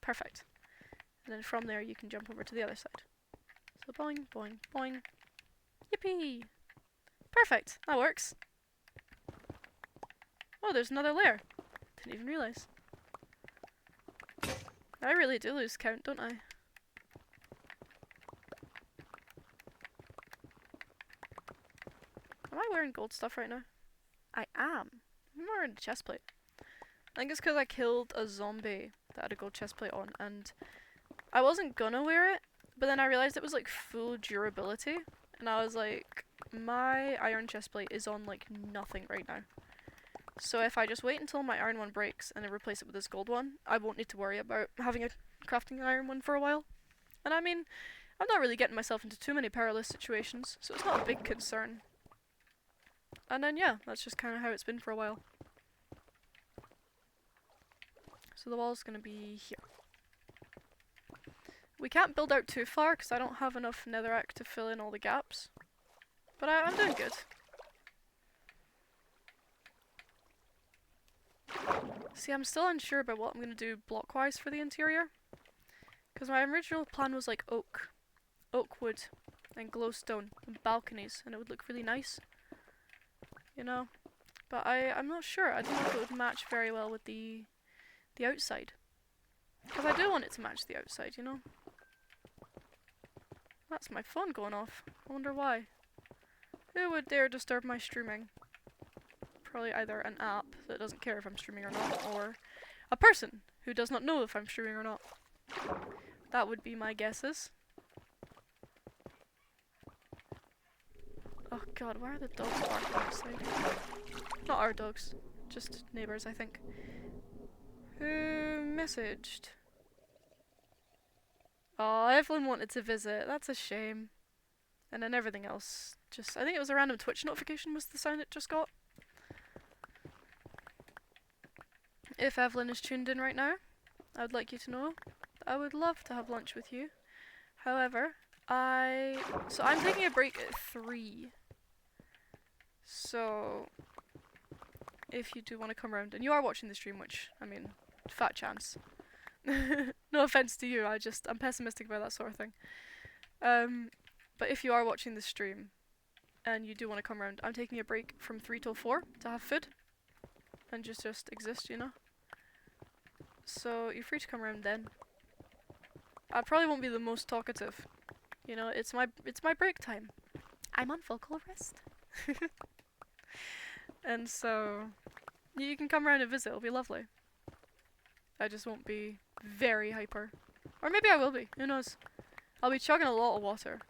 Perfect. And then from there you can jump over to the other side. So boing, boing, boing. Yippee! Perfect! That works. Oh, there's another layer. Didn't even realize. I really do lose count, don't I? Am I wearing gold stuff right now? I am. I'm wearing a chest plate. I think it's because I killed a zombie that had a gold chest plate on, and I wasn't gonna wear it, but then I realized it was like full durability, and I was like, my iron chest plate is on like nothing right now. So if I just wait until my iron one breaks and then replace it with this gold one, I won't need to worry about having a crafting iron one for a while. And I mean, I'm not really getting myself into too many perilous situations, so it's not a big concern. And then yeah, that's just kind of how it's been for a while. So the wall's gonna be here. We can't build out too far because I don't have enough netherrack to fill in all the gaps. But I'm doing good. See, I'm still unsure about what I'm going to do block-wise for the interior. Because my original plan was like oak wood, and glowstone, and balconies, and it would look really nice, you know? But I'm not sure. I don't know if it would match very well with the outside. Because I do want it to match the outside, you know? That's my phone going off. I wonder why. Who would dare disturb my streaming? Probably either an app that doesn't care if I'm streaming or not, or a person who does not know if I'm streaming or not. That would be my guesses. Oh god, why are the dogs barking outside? Not our dogs, just neighbours, I think. Who messaged? Oh, Evelyn wanted to visit. That's a shame. And then everything else, just, I think it was a random Twitch notification was the sound it just got. If Evelyn is tuned in right now, I would like you to know I would love to have lunch with you. However, so I'm taking a break at 3. So if you do want to come around, and you are watching the stream, which, I mean, fat chance. No offense to you, I'm pessimistic about that sort of thing. But if you are watching the stream, and you do want to come around, I'm taking a break from 3 till 4 to have food. And just exist, you know? So you're free to come around then. I probably won't be the most talkative. You know, it's my break time. I'm on vocal rest. And so you can come around and visit, it'll be lovely. I just won't be very hyper. Or maybe I will be, who knows. I'll be chugging a lot of water.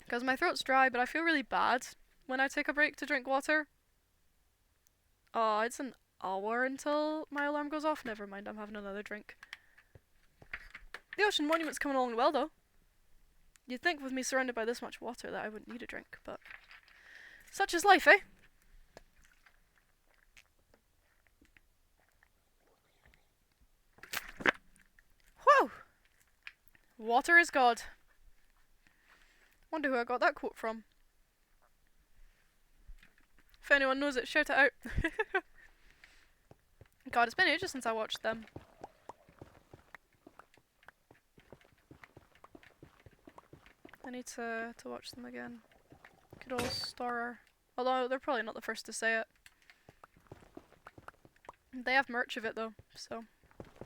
Because my throat's dry, but I feel really bad when I take a break to drink water. Oh, it's an hour until my alarm goes off. Never mind, I'm having another drink. The Ocean Monument's coming along well, though. You'd think with me surrounded by this much water that I wouldn't need a drink, but such is life, eh? Whew! Water is God. Wonder who I got that quote from. If anyone knows it, shout it out. God, it's been ages since I watched them. I need to watch them again. Good old Storer. Although they're probably not the first to say it. They have merch of it though, so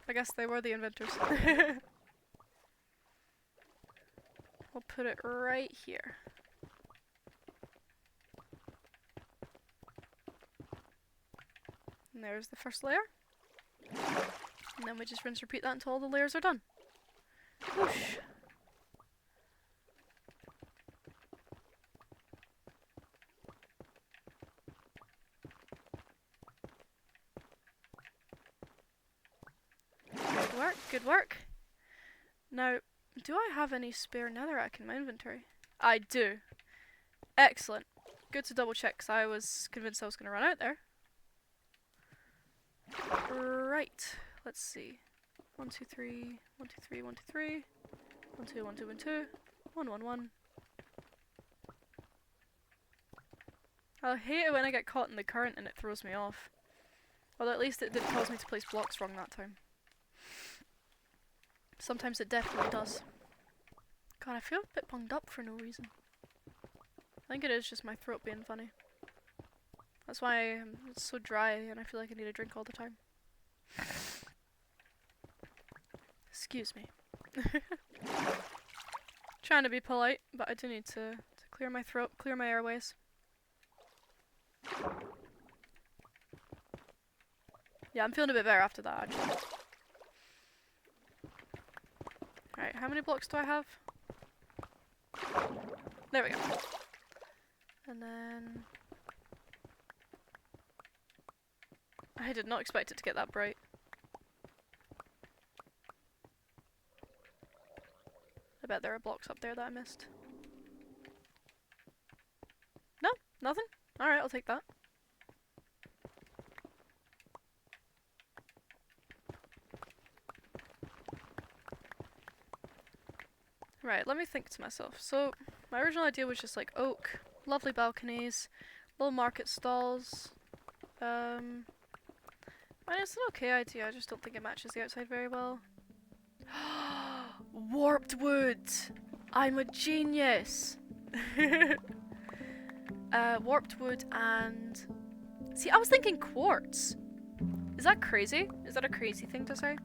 I guess they were the inventors. We'll put it right here. And there's the first layer. And then we just rinse and repeat that until all the layers are done. Whoosh. Good work, good work. Now, do I have any spare netherrack in my inventory? I do. Excellent. Good to double check, because I was convinced I was going to run out there. Right, let's see. 1, 2, 3, 1, 2, 3, 1, 2, 3. 1, 2, 1, 2, 1, 2. 1, 1, 1. I hate it when I get caught in the current and it throws me off. Although at least it didn't cause me to place blocks wrong that time. Sometimes it definitely does. God, I feel a bit bunged up for no reason. I think it is just my throat being funny. That's why it's so dry and I feel like I need a drink all the time. Excuse me. Trying to be polite, but I do need to clear my throat, clear my airways. Yeah, I'm feeling a bit better after that, actually. Alright, how many blocks do I have? There we go. And then... I did not expect it to get that bright. I bet there are blocks up there that I missed. No? Nothing? Alright, I'll take that. Right, let me think to myself. So, my original idea was just like oak, lovely balconies, little market stalls. I mean, it's an okay idea, I just don't think it matches the outside very well. Warped wood! I'm a genius! Warped wood and... See, I was thinking quartz. Is that crazy? Is that a crazy thing to say?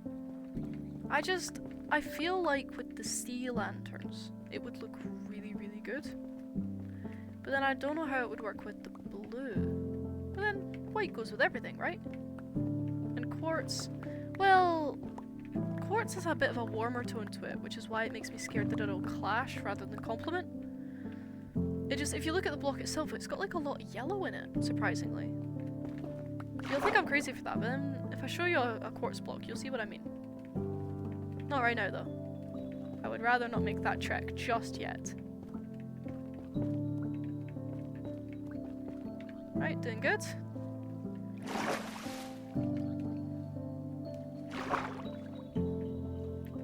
I feel like with the sea lanterns, it would look really, really good. But then I don't know how it would work with the blue. But then white goes with everything, right? And quartz, well, quartz has a bit of a warmer tone to it, which is why it makes me scared that it'll clash rather than complement. It just, if you look at the block itself, it's got like a lot of yellow in it, surprisingly. You'll think I'm crazy for that, but then if I show you a quartz block, you'll see what I mean. Not right now, though. I would rather not make that trek just yet. Right, doing good.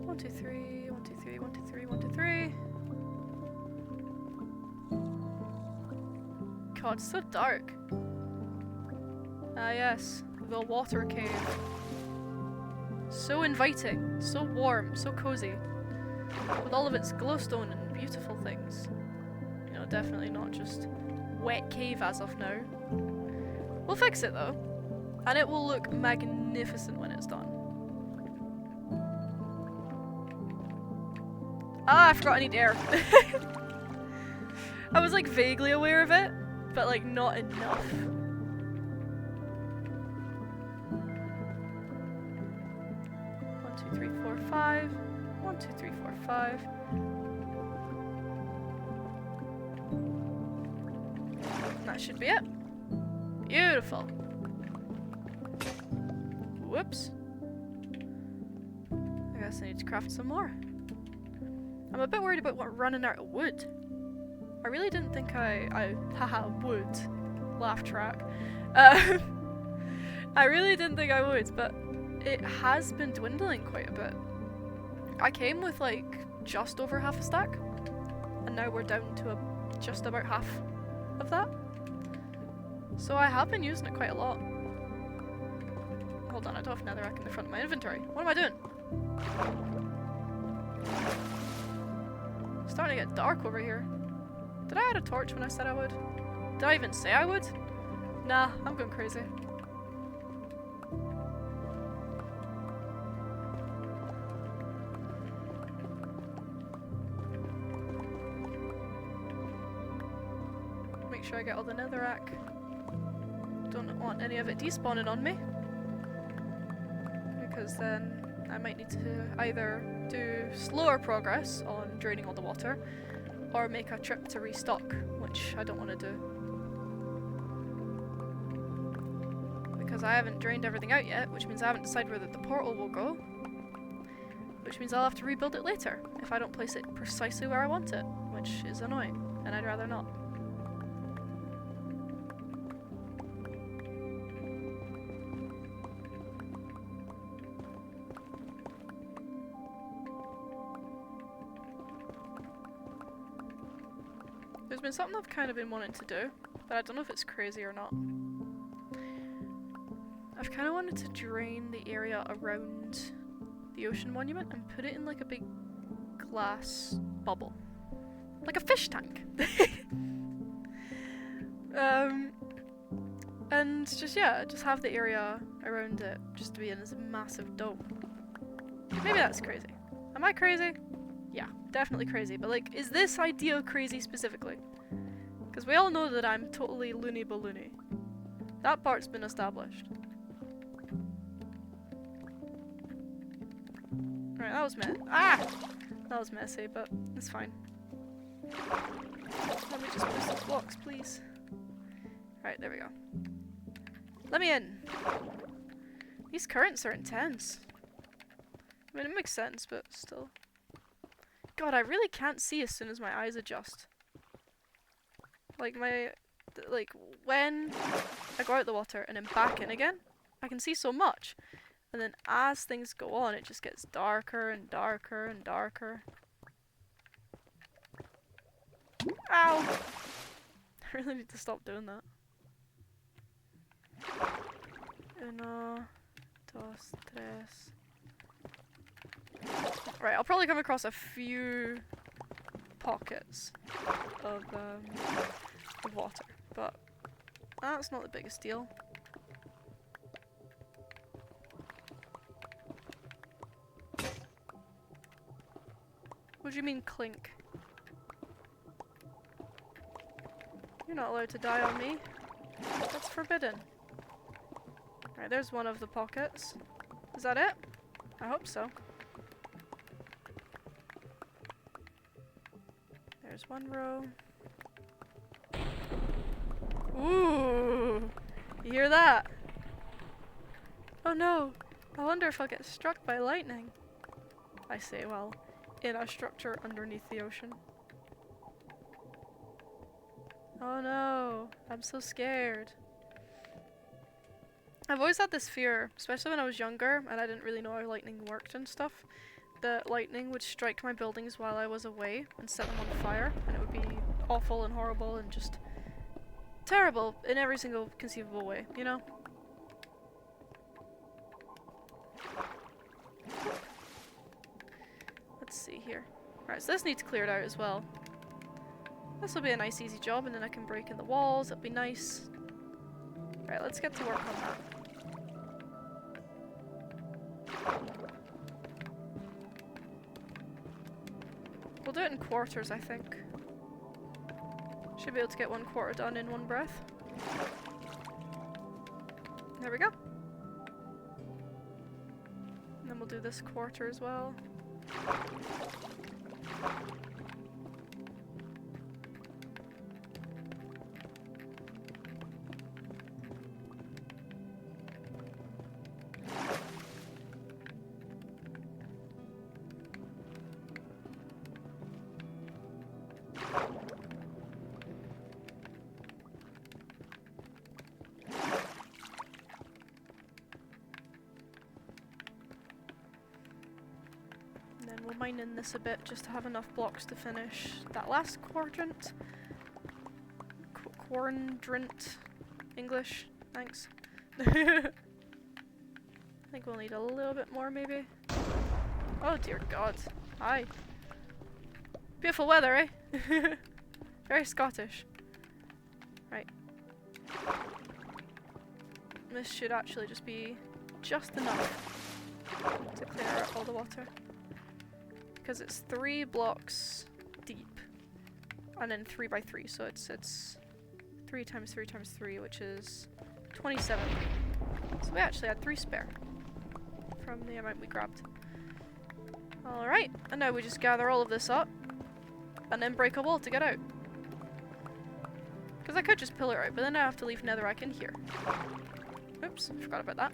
One, two, three, 1, 2, 3, 1, 2, 3, 1, 2, 3. God, it's so dark. Ah yes, the water cave. So inviting, so warm, so cozy. With all of its glowstone and beautiful things. You know, definitely not just wet cave as of now. We'll fix it though. And it will look magnificent when it's done. Ah, I forgot I need air. I was like vaguely aware of it, but like not enough. 1, 2, 3, 4, 5. 1, 2, 3, 4, 5. And that should be it. Beautiful. Whoops. I guess I need to craft some more. I'm a bit worried about running out of wood. I really didn't think haha, wood. Laugh track. I really didn't think I would, but it has been dwindling quite a bit. I came with like just over half a stack, and now we're down to just about half of that. So I have been using it quite a lot. Hold on, I don't have netherrack in the front of my inventory. What am I doing? It's starting to get dark over here. Did I add a torch when I said I would? Did I even say I would? Nah, I'm going crazy. Make sure I get all the netherrack. Don't want any of it despawning on me. Because then I might need to either do slower progress on draining all the water, or make a trip to restock, which I don't want to do. Because I haven't drained everything out yet, which means I haven't decided where the portal will go. Which means I'll have to rebuild it later, if I don't place it precisely where I want it, which is annoying, and I'd rather not. There's been something I've kind of been wanting to do, but I don't know if it's crazy or not. I've kind of wanted to drain the area around the ocean monument and put it in like a big glass bubble. Like a fish tank! And just, yeah, just have the area around it just to be in this massive dome. Maybe that's crazy. Am I crazy? Yeah, definitely crazy, but like, is this idea crazy specifically? Because we all know that I'm totally loony balloony. That part's been established. Right, that was that was messy, but it's fine. Let me just place these blocks, please. Right, there we go. Let me in! These currents are intense. I mean, it makes sense, but still. God, I really can't see as soon as my eyes adjust. Like when I go out the water and then back in again, I can see so much. And then as things go on, it just gets darker and darker and darker. Ow! I really need to stop doing that. 1, 2, 3. Right, I'll probably come across a few pockets of water, but that's not the biggest deal. What do you mean clink? You're not allowed to die on me. That's forbidden. Right, there's one of the pockets. Is that it? I hope so. There's one row. Ooh! You hear that? Oh no! I wonder if I'll get struck by lightning. I say, well, in a structure underneath the ocean. Oh no! I'm so scared. I've always had this fear, especially when I was younger and I didn't really know how lightning worked and stuff, that lightning would strike my buildings while I was away and set them on fire, and it would be awful and horrible and just terrible in every single conceivable way, you know? Let's see here. Right, so this needs cleared out as well. This will be a nice easy job, and then I can break in the walls, it'll be nice. Right, let's get to work on that. We'll do it in quarters, I think. Should be able to get 1/4 done in one breath. There we go. And then we'll do this quarter as well. We'll mine in this a bit just to have enough blocks to finish that last quadrant. Quadrant. English. Thanks. I think we'll need a little bit more maybe. Oh dear god. Hi. Beautiful weather, eh? Very Scottish. Right. This should actually just be just enough to clear out all the water. Because it's 3 blocks deep, and then 3 by 3, so it's 3 times 3 times 3, which is 27. So we actually had 3 spare from the amount we grabbed. Alright, and now we just gather all of this up, and then break a wall to get out. Because I could just pillar out, but then I have to leave netherrack in here. Oops, I forgot about that.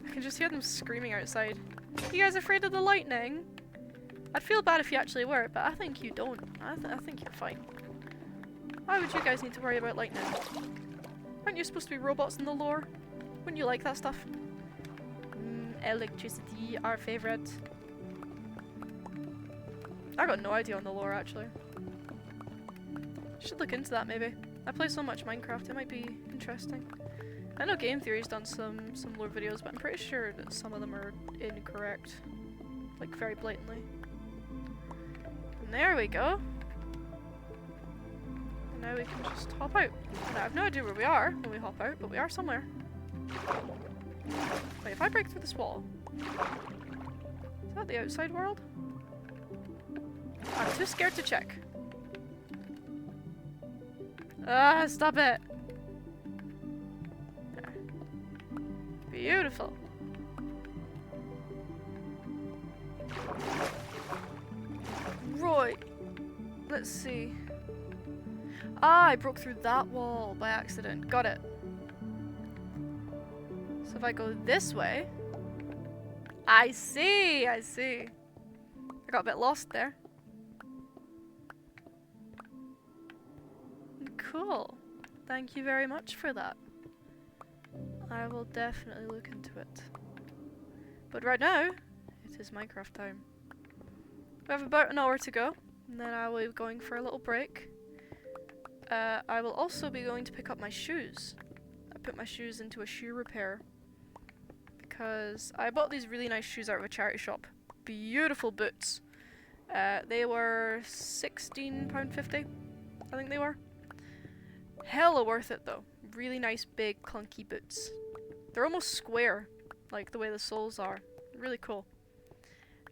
I can just hear them screaming outside. You guys afraid of the lightning? I'd feel bad if you actually were, but I think you don't. I think you're fine. Why would you guys need to worry about lightning? Aren't you supposed to be robots in the lore? Wouldn't you like that stuff? Electricity, our favorite. I got no idea on the lore, actually. Should look into that, maybe. I play so much Minecraft, it might be interesting. I know Game Theory's done some lore videos, but I'm pretty sure that some of them are incorrect. Like, very blatantly. And there we go. And now we can just hop out. And I have no idea where we are when we hop out, but we are somewhere. Wait, if I break through this wall... Is that the outside world? I'm too scared to check. Ah, stop it! There. Beautiful. Right. Let's see. Ah, I broke through that wall by accident. Got it. So if I go this way... I see! I see. I got a bit lost there. Cool. Thank you very much for that. I will definitely look into it. But right now, it is Minecraft time. We have about an hour to go, and then I will be going for a little break. I will also be going to pick up my shoes. I put my shoes into a shoe repair because I bought these really nice shoes out of a charity shop. Beautiful boots. They were £16.50, I think they were. Hella worth it though. Really nice big clunky boots. They're almost square, like the way the soles are. Really cool.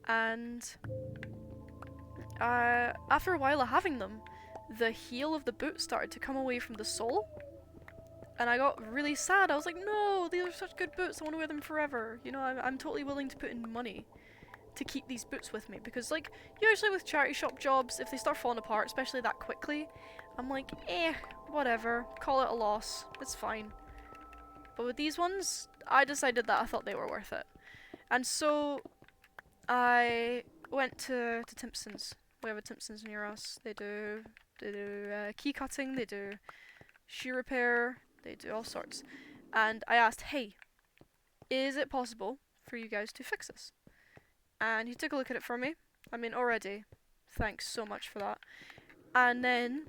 And after a while of having them, the heel of the boot started to come away from the sole. And I got really sad. I was like, no, these are such good boots. I want to wear them forever. You know, I'm totally willing to put in money to keep these boots with me. Because, like, usually with charity shop jobs, if they start falling apart, especially that quickly, I'm like, whatever. Call it a loss. It's fine. But with these ones, I decided that I thought they were worth it. And so I went to Timpson's. We have a Timpson's near us. They do key cutting, they do shoe repair, they do all sorts. And I asked, hey, is it possible for you guys to fix this? And he took a look at it for me. I mean, already, thanks so much for that. And then,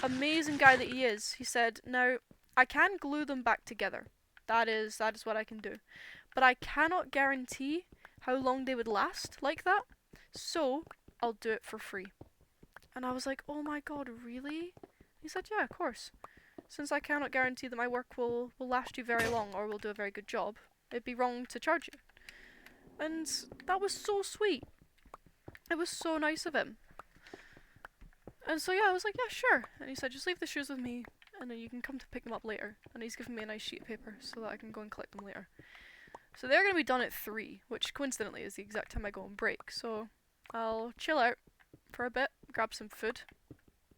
amazing guy that he is, he said, now, I can glue them back together. That is what I can do. But I cannot guarantee how long they would last like that. So, I'll do it for free. And I was like, oh my god, really? He said, yeah, of course. Since I cannot guarantee that my work will last you very long or will do a very good job, it'd be wrong to charge you. And that was so sweet. It was so nice of him. And so yeah, I was like, yeah, sure. And he said, just leave the shoes with me and then you can come to pick them up later. And he's given me a nice sheet of paper so that I can go and collect them later. So they're going to be done at 3, which coincidentally is the exact time I go on break. So I'll chill out for a bit, grab some food.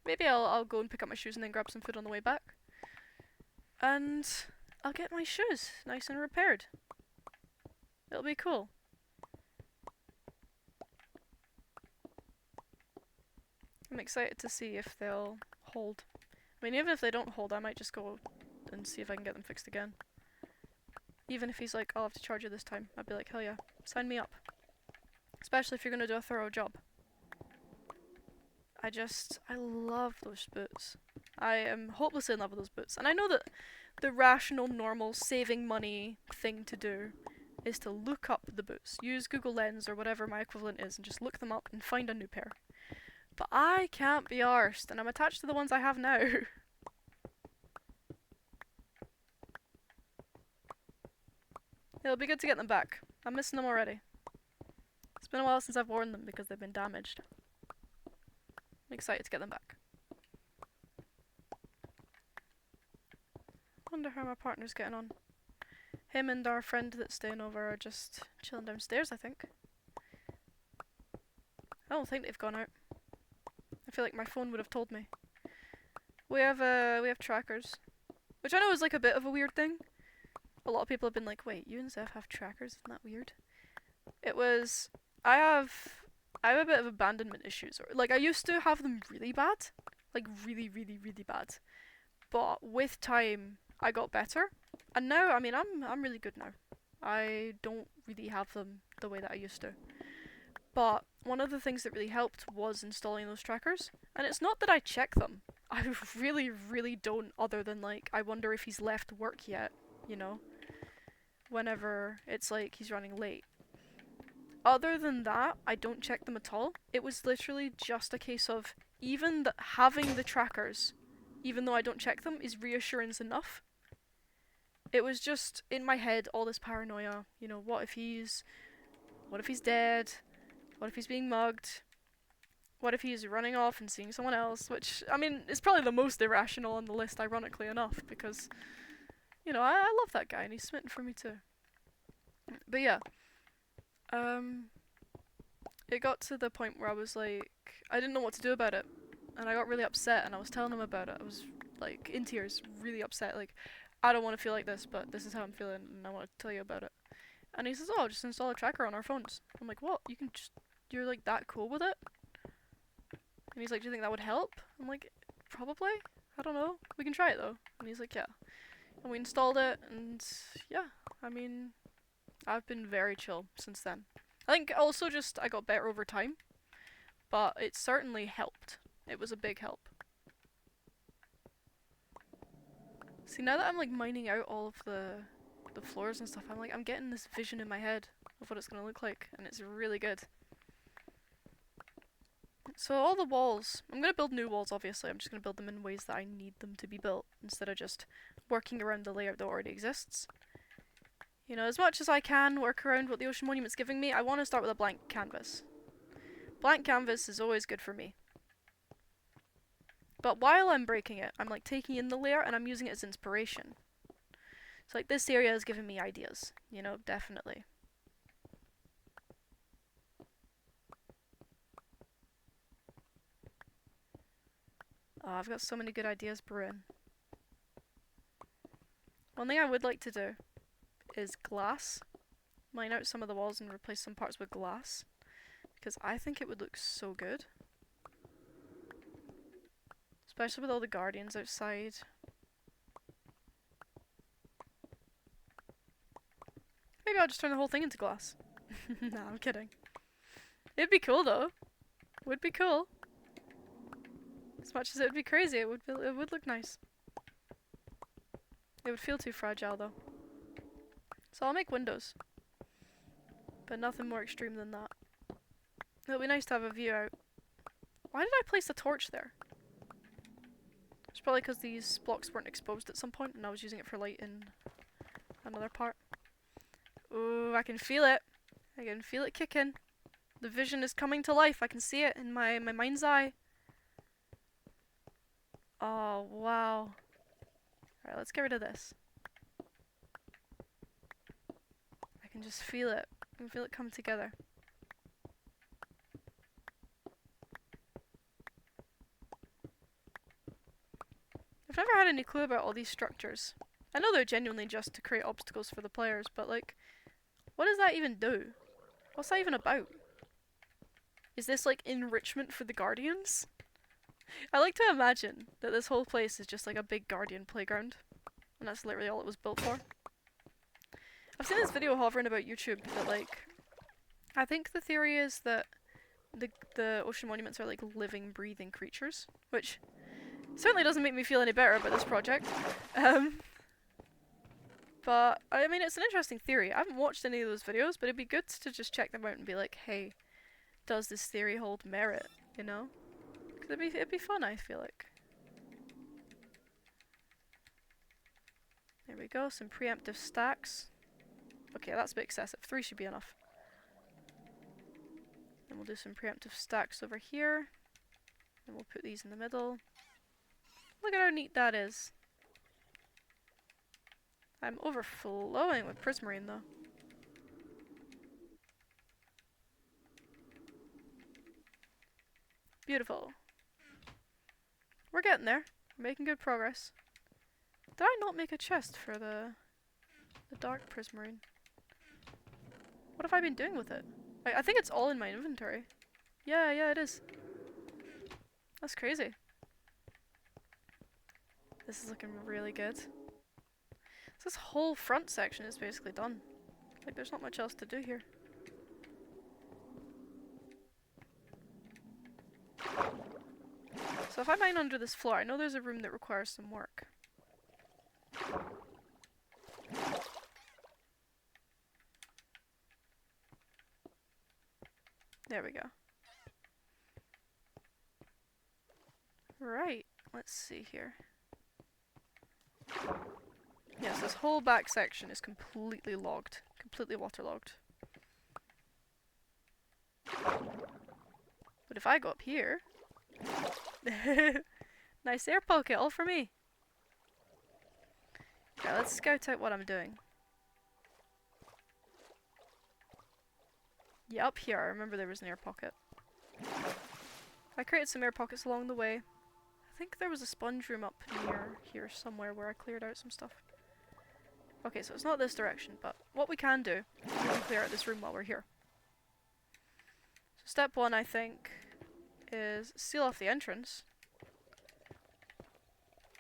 Maybe I'll go and pick up my shoes and then grab some food on the way back. And I'll get my shoes nice and repaired. It'll be cool. I'm excited to see if they'll hold. I mean, even if they don't hold, I might just go and see if I can get them fixed again. Even if he's like, I'll have to charge you this time, I'd be like, hell yeah, sign me up. Especially if you're going to do a thorough job. I love those boots. I am hopelessly in love with those boots. And I know that the rational, normal, saving money thing to do is to look up the boots. Use Google Lens or whatever my equivalent is and just look them up and find a new pair. But I can't be arsed, and I'm attached to the ones I have now. It'll be good to get them back. I'm missing them already. It's been a while since I've worn them because they've been damaged. I'm excited to get them back. Wonder how my partner's getting on. Him and our friend that's staying over are just chilling downstairs, I think. I don't think they've gone out. I feel like my phone would have told me. We have trackers, which I know is like a bit of a weird thing. A lot of people have been like, "Wait, you and Zeph have trackers? Isn't that weird?" It was. I have a bit of abandonment issues, or like I used to have them really bad, like really, really, really bad. But with time, I got better, and now I mean I'm really good now. I don't really have them the way that I used to. But one of the things that really helped was installing those trackers. And it's not that I check them. I really, really don't, other than like, I wonder if he's left work yet, you know? Whenever it's like he's running late. Other than that, I don't check them at all. It was literally just a case of even having the trackers, even though I don't check them, is reassurance enough. It was just in my head, all this paranoia, you know, what if he's dead? What if he's being mugged? What if he's running off and seeing someone else? Which, I mean, is probably the most irrational on the list, ironically enough, because, you know, I love that guy and he's smitten for me too. But yeah. It got to the point where I was like, I didn't know what to do about it. And I got really upset and I was telling him about it. I was like in tears, really upset, like, I don't want to feel like this, but this is how I'm feeling and I want to tell you about it. And he says, oh, just install a tracker on our phones. I'm like, what? You're like that cool with it? And he's like, do you think that would help? I'm like, probably. I don't know. We can try it though. And he's like, yeah. And we installed it and yeah, I mean, I've been very chill since then. I think also just I got better over time, but it certainly helped. It was a big help. See, now that I'm like mining out all of the the floors and stuff, I'm getting this vision in my head of what it's gonna look like, and it's really good. So all the walls, I'm gonna build new walls obviously, I'm just gonna build them in ways that I need them to be built, instead of just working around the layout that already exists. You know, as much as I can work around what the Ocean Monument's giving me, I want to start with a blank canvas. Blank canvas is always good for me. But while I'm breaking it, I'm like taking in the layout and I'm using it as inspiration. So like this area is giving me ideas, you know, definitely. Oh, I've got so many good ideas brewing. One thing I would like to do is glass. Line out some of the walls and replace some parts with glass. Because I think it would look so good. Especially with all the guardians outside. Maybe I'll just turn the whole thing into glass. Nah, I'm kidding. It'd be cool though. Would be cool. As much as it would be crazy, it would look nice. It would feel too fragile though. So I'll make windows. But nothing more extreme than that. It'll be nice to have a view out. Why did I place the torch there? It's probably because these blocks weren't exposed at some point and I was using it for light in another part. Ooh, I can feel it. I can feel it kicking. The vision is coming to life. I can see it in my mind's eye. Oh, wow. Alright, let's get rid of this. I can just feel it. I can feel it come together. I've never had any clue about all these structures. I know they're genuinely just to create obstacles for the players, but like, what does that even do? What's that even about? Is this like enrichment for the Guardians? I like to imagine that this whole place is just like a big Guardian playground. And that's literally all it was built for. I've seen this video hovering about YouTube that like, I think the theory is that the ocean monuments are like living, breathing creatures, which certainly doesn't make me feel any better about this project. But I mean, it's an interesting theory. I haven't watched any of those videos, but it'd be good to just check them out and be like, hey, does this theory hold merit? You know? 'Cause it'd be fun, I feel like. There we go, some preemptive stacks. Okay, that's a bit excessive. 3 should be enough. Then we'll do some preemptive stacks over here. And we'll put these in the middle. Look at how neat that is. I'm overflowing with prismarine though. Beautiful. We're getting there. We're making good progress. Did I not make a chest for the dark prismarine? What have I been doing with it? I think it's all in my inventory. Yeah, it is. That's crazy. This is looking really good. So this whole front section is basically done. Like, there's not much else to do here. So if I mine under this floor, I know there's a room that requires some work. There we go. Right, let's see here. Yes, this whole back section is completely logged. Completely waterlogged. But if I go up here... nice air pocket, all for me. Okay, let's scout out what I'm doing. Yeah, up here, I remember there was an air pocket. I created some air pockets along the way. I think there was a sponge room up near here somewhere where I cleared out some stuff. Okay, so it's not this direction, but what we can do is we can clear out this room while we're here. So step 1, I think, is seal off the entrance.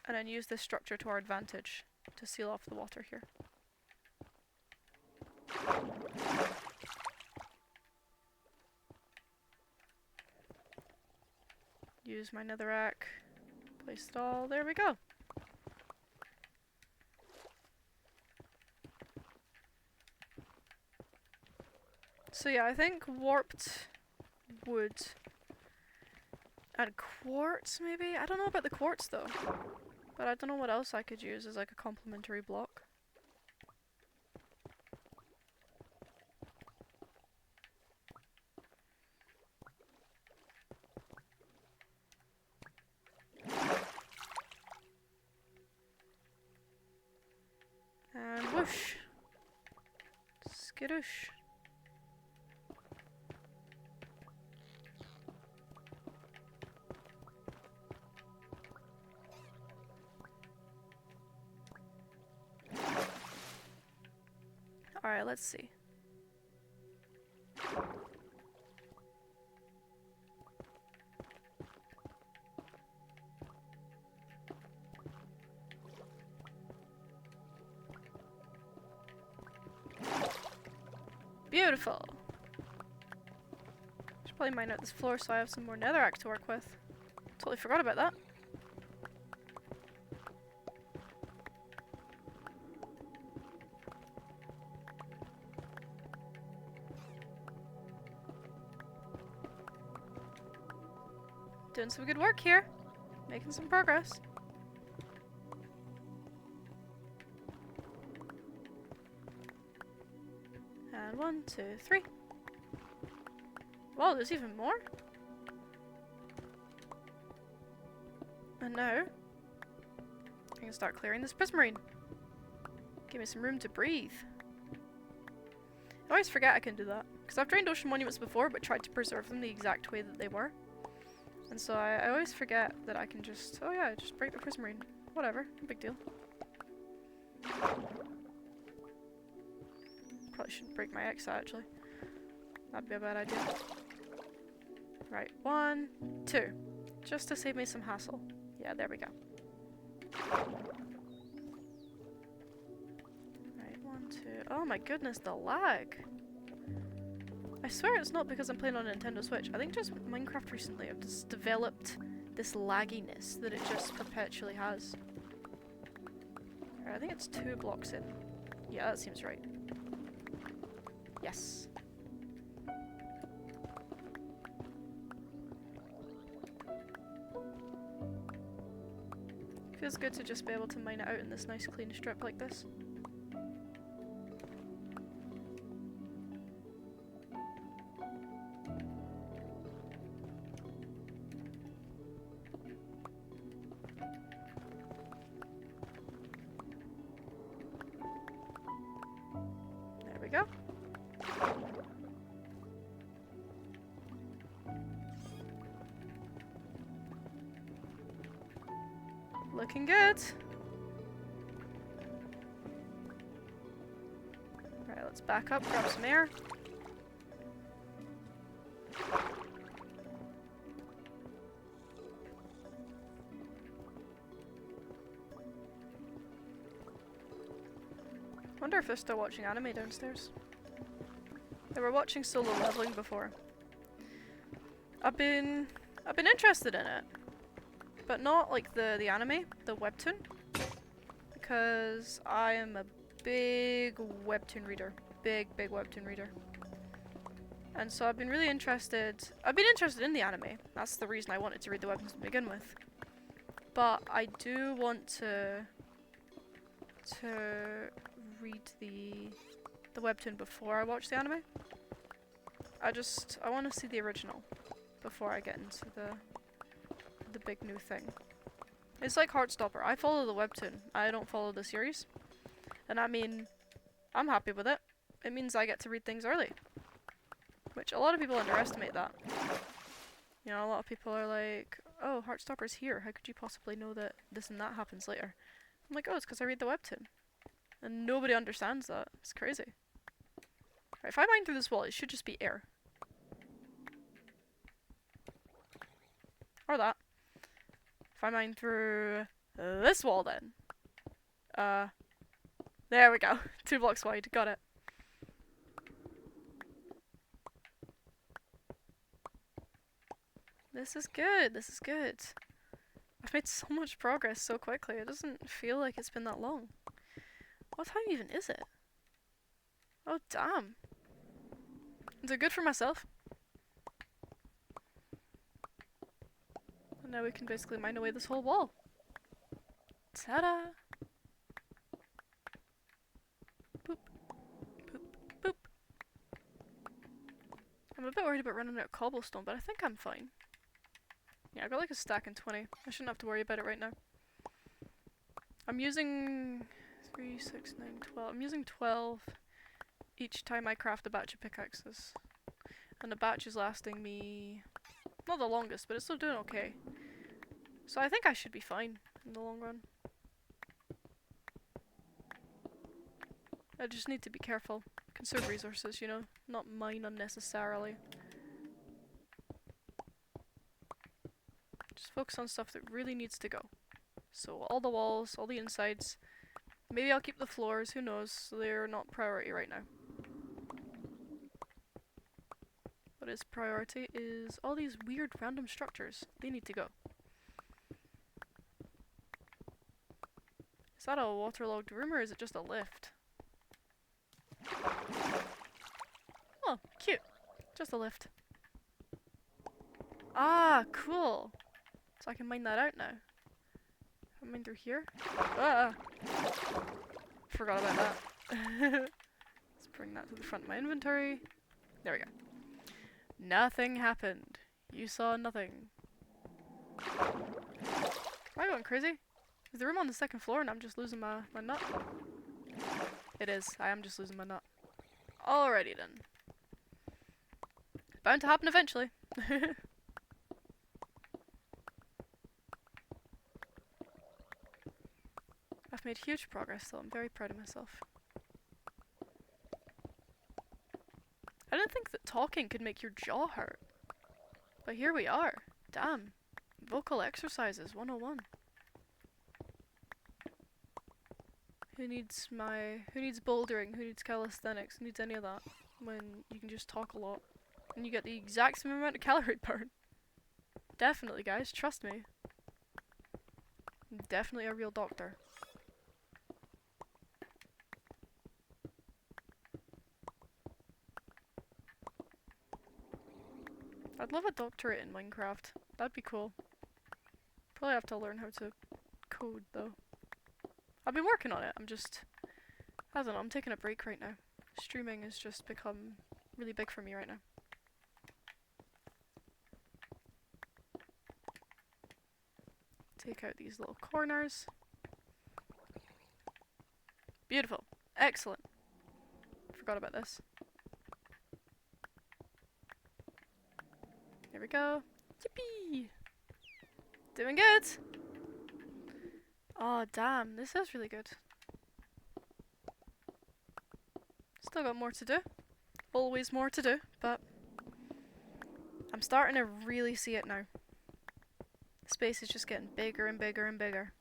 And then use this structure to our advantage to seal off the water here. Use my netherrack. Place it all. There we go. So yeah, I think warped wood and quartz maybe? I don't know about the quartz though. But I don't know what else I could use as like a complementary block. And whoosh! Skidoosh. Alright, let's see. Beautiful! Should probably mine out this floor so I have some more netherrack to work with. Totally forgot about that. Doing some good work here. Making some progress. And 1, 2, 3. Whoa, there's even more? And now, I can start clearing this prismarine. Give me some room to breathe. I always forget I can do that. Because I've drained ocean monuments before, but tried to preserve them the exact way that they were. And so I always forget that I can just, oh yeah, just break the prismarine. Whatever, no big deal. Probably shouldn't break my X actually. That'd be a bad idea. Right, 1, 2. Just to save me some hassle. Yeah, there we go. Right, 1, 2. Oh my goodness, the lag! I swear it's not because I'm playing on a Nintendo Switch. I think just Minecraft recently I've just developed this lagginess that it just perpetually has. Right, I think it's 2 blocks in. Yeah, that seems right. Yes. Feels good to just be able to mine it out in this nice clean strip like this. There we go. Looking good. Right, let's back up, grab some air. Wonder if they're still watching anime downstairs. They were watching Solo Leveling before. I've been interested in it. But not like the anime, the webtoon. Because I am a big webtoon reader. Big webtoon reader. And so I've been really interested. I've been interested in the anime. That's the reason I wanted to read the webtoons to begin with. But I do want to read the webtoon before I watch the anime. I want to see the original before I get into the big new thing. It's like Heartstopper. I follow the webtoon. I don't follow the series. And I mean, I'm happy with it. It means I get to read things early. Which a lot of people underestimate that. You know, a lot of people are like, oh, Heartstopper's here. How could you possibly know that this and that happens later? I'm like, oh, it's because I read the webtoon. And nobody understands that. It's crazy. Right, if I mine through this wall, it should just be air. Or that. If I mine through this wall then. There we go. 2 blocks wide. Got it. This is good. This is good. I've made so much progress so quickly. It doesn't feel like it's been that long. What time even is it? Oh, damn. Is it good for myself? And now we can basically mine away this whole wall. Ta-da! Boop, boop, boop. I'm a bit worried about running out of cobblestone, but I think I'm fine. Yeah, I got like a stack in 20. I shouldn't have to worry about it right now. I'm using 3, 6, 9, 12. I'm using 12 each time I craft a batch of pickaxes. And the batch is lasting me not the longest, but it's still doing okay. So I think I should be fine in the long run. I just need to be careful. Conserve resources, you know, not mine unnecessarily. Just focus on stuff that really needs to go. So all the walls, all the insides. Maybe I'll keep the floors, who knows, they're not priority right now. What is priority is all these weird random structures. They need to go. Is that a waterlogged room or is it just a lift? Oh, cute. Just a lift. Ah, cool. So I can mine that out now. Can I mine through here? Ah! Forgot about that. Let's bring that to the front of my inventory. There we go. Nothing happened. You saw nothing. Am I going crazy? Is the room on the second floor and I'm just losing my nut? It is. I am just losing my nut. Alrighty then. Bound to happen eventually. I've made huge progress though. I'm very proud of myself. I didn't think that talking could make your jaw hurt. But here we are. Damn. Vocal exercises 101. Who needs bouldering? Who needs calisthenics? Who needs any of that? When you can just talk a lot. And you get the exact same amount of calorie burn. Definitely, guys. Trust me. I'm definitely a real doctor. I'd love a doctorate in Minecraft. That'd be cool. Probably have to learn how to code though. I've been working on it. I don't know, I'm taking a break right now. Streaming has just become really big for me right now. Take out these little corners. Beautiful. Excellent. Forgot about this. Here we go. Yippee! Doing good! Oh damn, this is really good. Still got more to do. Always more to do, but I'm starting to really see it now. The space is just getting bigger and bigger and bigger.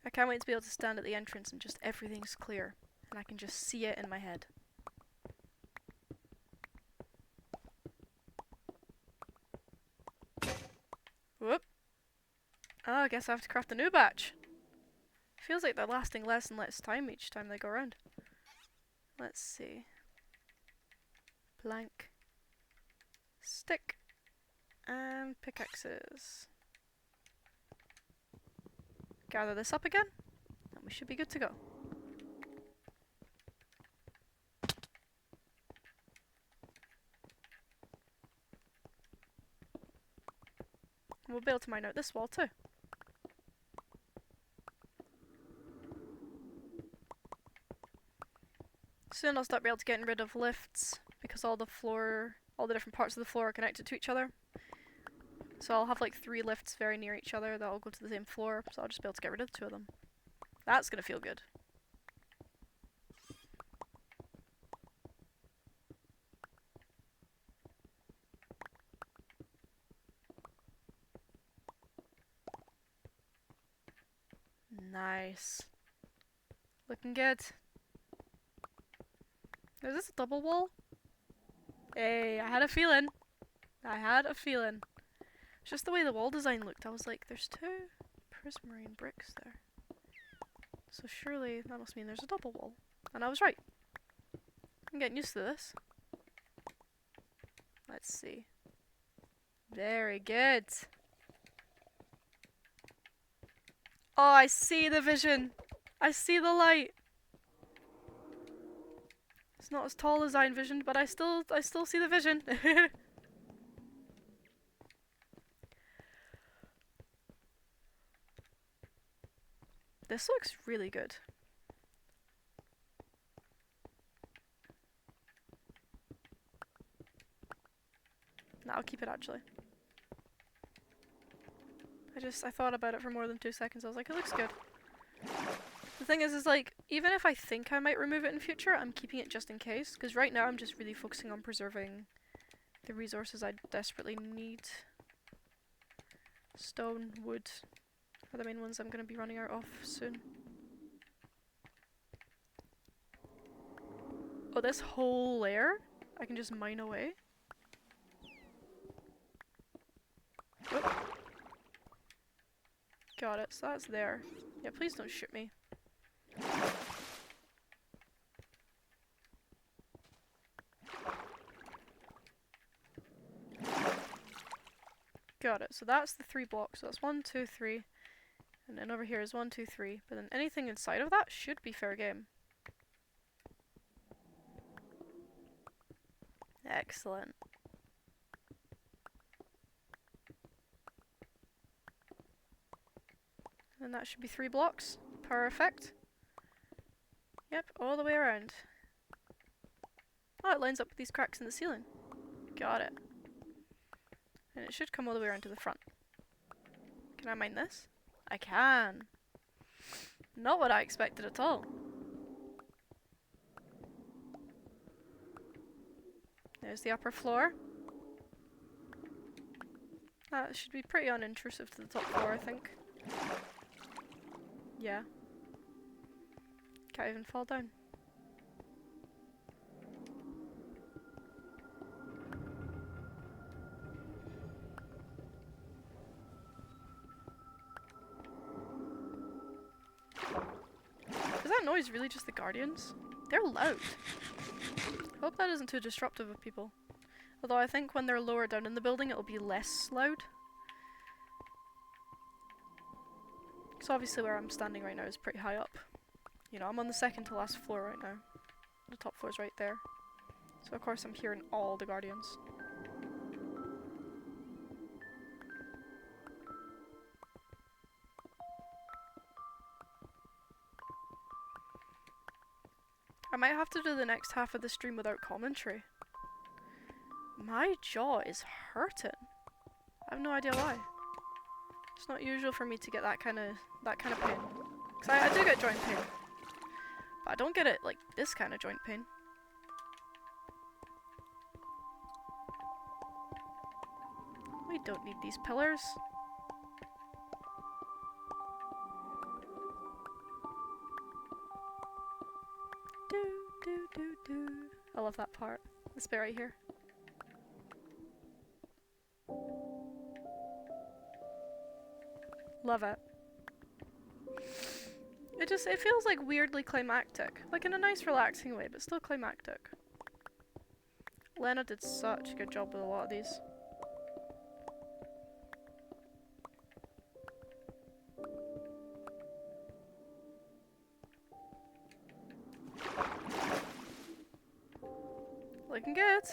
I can't wait to be able to stand at the entrance and just everything's clear. And I can just see it in my head. Whoop. Oh, I guess I have to craft a new batch. Feels like they're lasting less and less time each time they go around. Let's see. Plank. Stick. And pickaxes. Gather this up again. And we should be good to go. We'll be able to mine out this wall too. Soon I'll start be able to get rid of lifts because all the different parts of the floor are connected to each other. So I'll have like 3 lifts very near each other that all go to the same floor, so I'll just be able to get rid of 2 of them. That's gonna feel good. Nice. Looking good. Is this a double wall? Hey, I had a feeling. I had a feeling. It's just the way the wall design looked. I was like, there's 2 prismarine bricks there. So surely that must mean there's a double wall. And I was right. I'm getting used to this. Let's see. Very good. Oh, I see the vision. I see the light. It's not as tall as I envisioned, but I still see the vision. This looks really good. No, I'll keep it actually. I thought about it for more than 2 seconds. I was like, it looks good. The thing is like, even if I think I might remove it in future, I'm keeping it just in case. Because right now I'm just really focusing on preserving the resources I desperately need. Stone, wood are the main ones I'm going to be running out of soon. Oh, this whole layer I can just mine away. Oop. Got it, so that's there. Yeah, please don't shoot me. Got it, so that's the 3 blocks. So that's 1, 2, 3. And then over here is 1, 2, 3. But then anything inside of that should be fair game. Excellent. And that should be 3 blocks. Perfect. Yep, all the way around. Oh, it lines up with these cracks in the ceiling. Got it. And it should come all the way around to the front. Can I mine this? I can. Not what I expected at all. There's the upper floor. That should be pretty unintrusive to the top floor, I think. Yeah. Can't even fall down. Is that noise really just the guardians? They're loud. Hope that isn't too disruptive of people. Although I think when they're lower down in the building it'll be less loud. Because obviously where I'm standing right now is pretty high up. You know, I'm on the second to last floor right now. The top floor's right there. So of course I'm hearing all the guardians. I might have to do the next half of the stream without commentary. My jaw is hurting. I have no idea why. It's not usual for me to get that kind of pain. Cause I do get joint pain, but I don't get it like this kind of joint pain. We don't need these pillars. Do do do do. I love that part. This bit right here. Love it. It feels like weirdly climactic. Like in a nice relaxing way, but still climactic. Lena did such a good job with a lot of these. Looking good.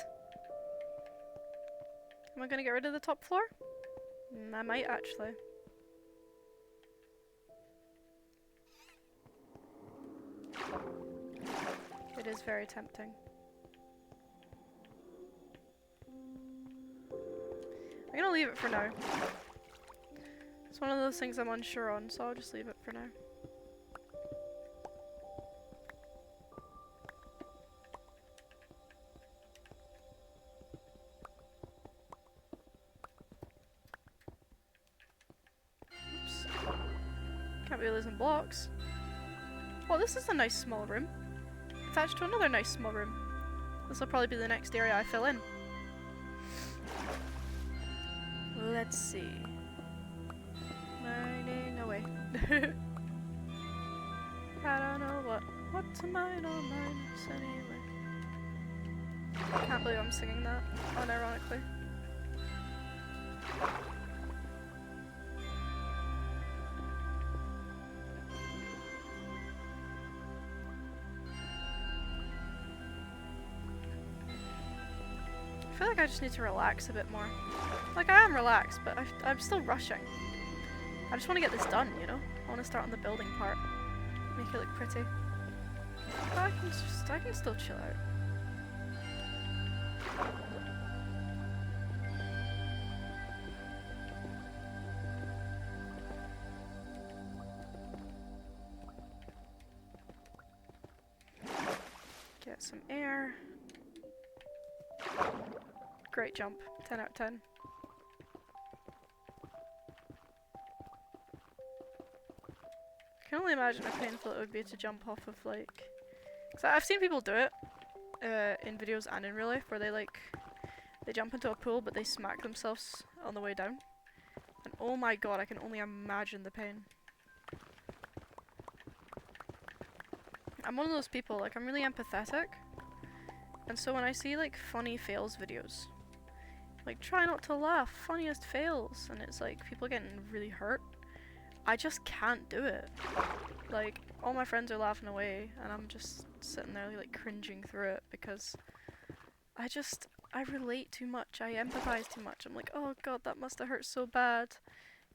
Am I gonna get rid of the top floor? I might actually. It is very tempting. I'm gonna leave it for now. It's one of those things I'm unsure on, so I'll just leave it for now. Oops. Can't be losing blocks. Oh, this is a nice small room. Attached to another nice small room. This will probably be the next area I fill in. Let's see. Mining away. I don't know what to mine or minus anyway. Can't believe I'm singing that, unironically. I feel like I just need to relax a bit more. Like, I am relaxed, but I'm still rushing. I just want to get this done, you know? I want to start on the building part. Make it look pretty. But I can still chill out. Get some air. Great jump. 10 out of 10. I can only imagine how painful it would be to jump off of, like... Cause I've seen people do it in videos and in real life where they jump into a pool but they smack themselves on the way down. And oh my god, I can only imagine the pain. I'm one of those people, like, I'm really empathetic. And so when I see, like, funny fails videos, like, try not to laugh, funniest fails, and it's like people getting really hurt, I just can't do it. Like, all my friends are laughing away and I'm just sitting there like cringing through it because I relate too much, I empathize too much. I'm like, oh god, that must have hurt so bad.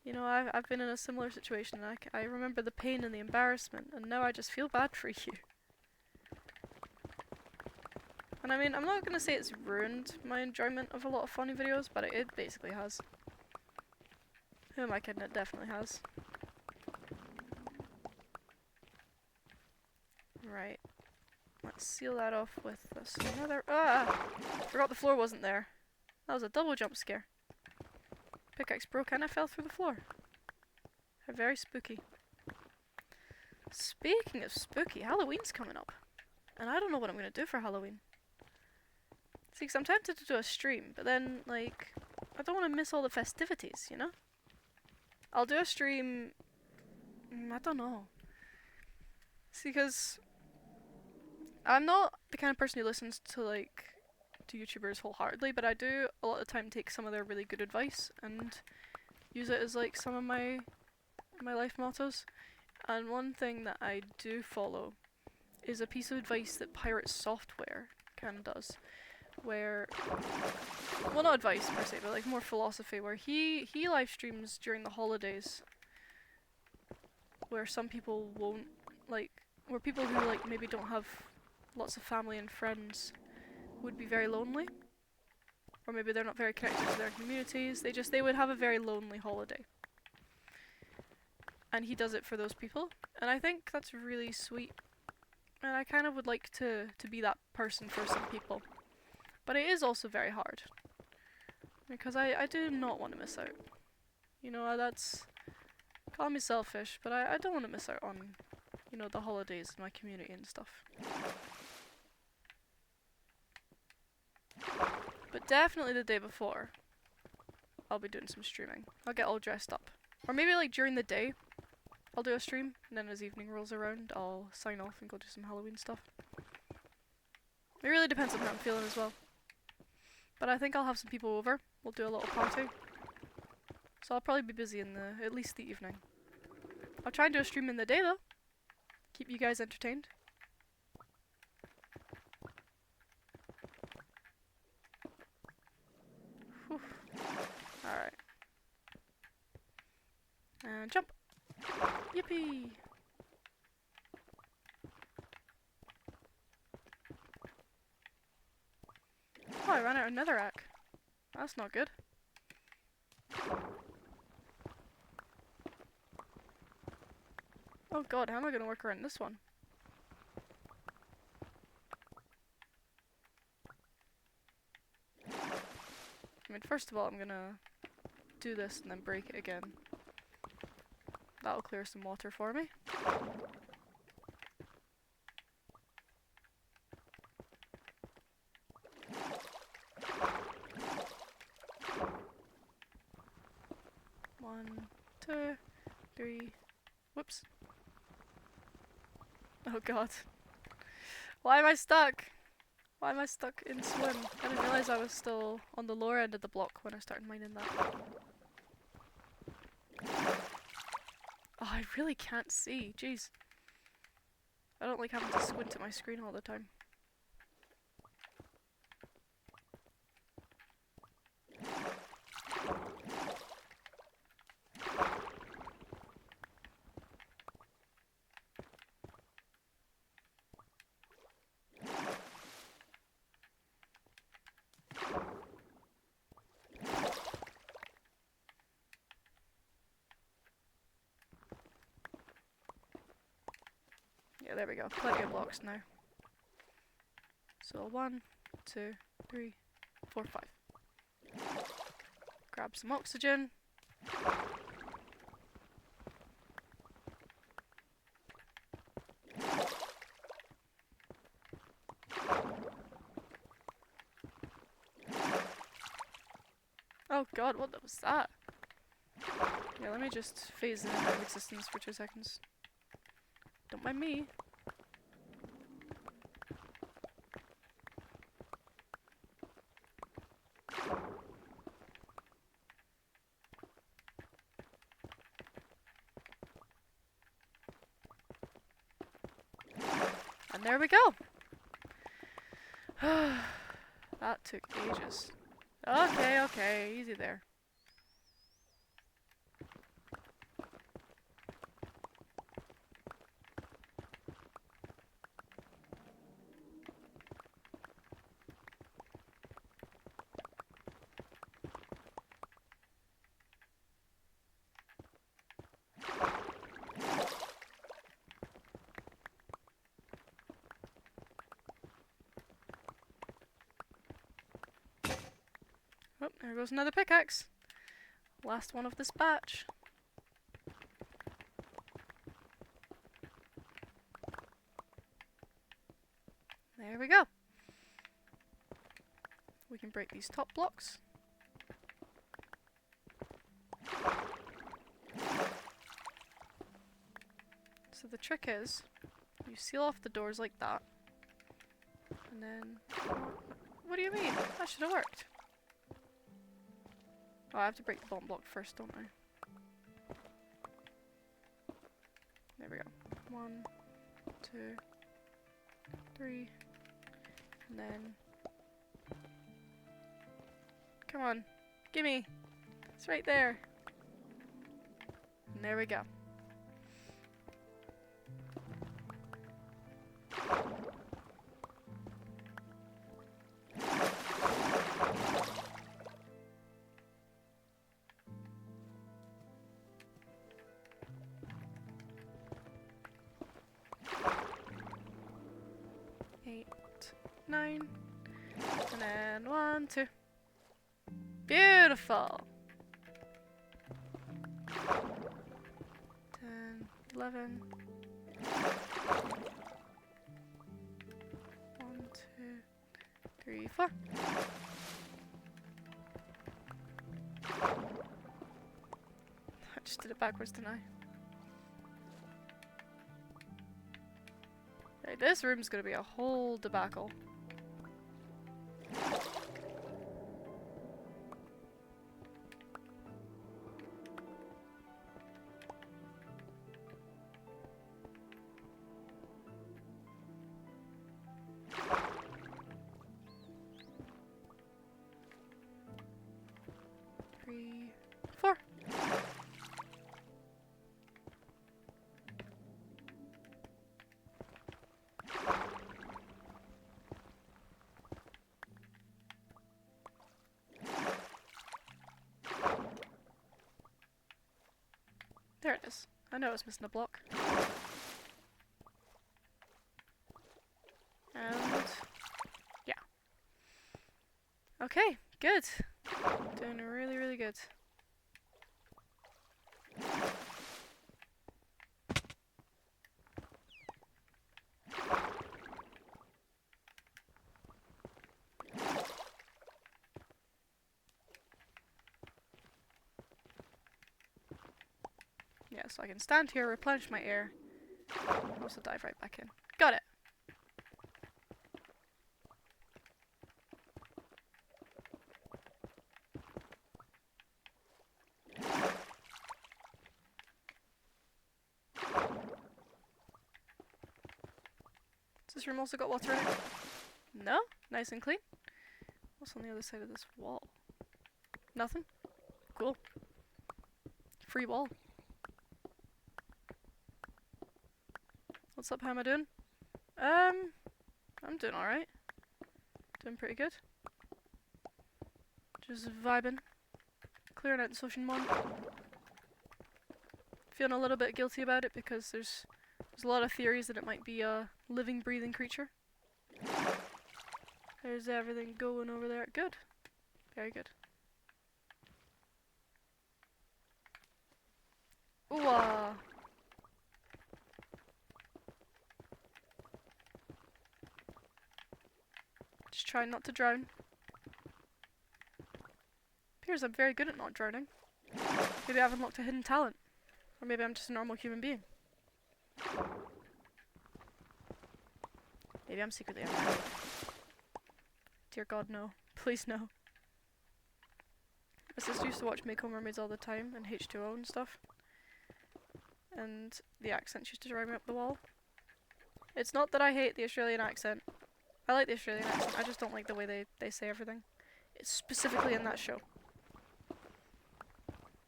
You know, I've been in a similar situation and I remember the pain and the embarrassment and now I just feel bad for you. And I mean, I'm not gonna say it's ruined my enjoyment of a lot of funny videos, but it basically has. Who am I kidding? It definitely has. Right. Let's seal that off with this another. Ah! Forgot the floor wasn't there. That was a double jump scare. Pickaxe broke and I fell through the floor. How very spooky. Speaking of spooky, Halloween's coming up. And I don't know what I'm gonna do for Halloween. See, 'cause I'm tempted to do a stream, but then, like, I don't want to miss all the festivities, you know? I'll do a stream... I don't know. See, because I'm not the kind of person who listens to, like, to YouTubers wholeheartedly, but I do a lot of the time take some of their really good advice and use it as, like, some of my life mottos. And one thing that I do follow is a piece of advice that Pirate Software kind of does. Where, well, not advice per se, but like more philosophy, where he live streams during the holidays, where some people won't, like, where people who like maybe don't have lots of family and friends would be very lonely, or maybe they're not very connected to their communities. They would have a very lonely holiday, and he does it for those people, and I think that's really sweet, and I kind of would like to be that person for some people. But it is also very hard, because I do not want to miss out. You know, that's, call me selfish, but I don't want to miss out on, you know, the holidays in my community and stuff. But definitely the day before, I'll be doing some streaming. I'll get all dressed up. Or maybe like during the day, I'll do a stream, and then as evening rolls around, I'll sign off and go do some Halloween stuff. It really depends on how I'm feeling as well. But I think I'll have some people over. We'll do a little party. So I'll probably be busy in at least the evening. I'll try and do a stream in the day though. Keep you guys entertained. Whew. Alright. And jump! Yippee! Oh, I ran out of netherrack. That's not good. Oh god, how am I gonna work around this one? I mean, first of all, I'm gonna do this and then break it again. That'll clear some water for me. One, two, three. Whoops. Oh god. Why am I stuck? Why am I stuck in swim? I didn't realise I was still on the lower end of the block when I started mining that. Oh, I really can't see. Jeez. I don't like having to squint at my screen all the time. Yeah, there we go. Plenty of blocks now. So 1, 2, 3, 4, 5. Grab some oxygen. Oh god, what was that? Yeah, let me just phase in and out of existence for 2 seconds. Don't mind me. And there we go! That took ages. Okay, okay, easy there. Oh, there goes another pickaxe. Last one of this batch. There we go. We can break these top blocks. So the trick is, you seal off the doors like that. And then... What do you mean? That should have worked. Oh, I have to break the bottom block first, don't I? There we go. 1, 2, 3. And then... Come on. Gimme! It's right there. And there we go. Eight, 9, and then 1, 2. Beautiful! 10, 11. 1, 2, 3, 4. I just did it backwards, didn't I? Right, this room's gonna be a whole debacle. Three, 4. There it is. I know I was missing a block. And... yeah. Okay, good. Doing really, really good. Yeah, so I can stand here, replenish my air, also dive right back in. Got it! This room also got water in it? No? Nice and clean. What's on the other side of this wall? Nothing? Cool. Free wall. What's up, how am I doing? I'm doing alright. Doing pretty good. Just vibing. Clearing out the Ocean 1. Feeling a little bit guilty about it because there's a lot of theories that it might be a living, breathing creature. There's everything going over there. Good. Very good. Ooh, just trying not to drown. Appears I'm very good at not drowning. Maybe I've unlocked a hidden talent. Or maybe I'm just a normal human being. Maybe I'm secretly unmarried. Dear God, no. Please, no. My sister used to watch Mako Mermaids all the time, and H2O and stuff. And the accents used to drive me up the wall. It's not that I hate the Australian accent. I like the Australian accent, I just don't like the way they say everything. It's specifically in that show.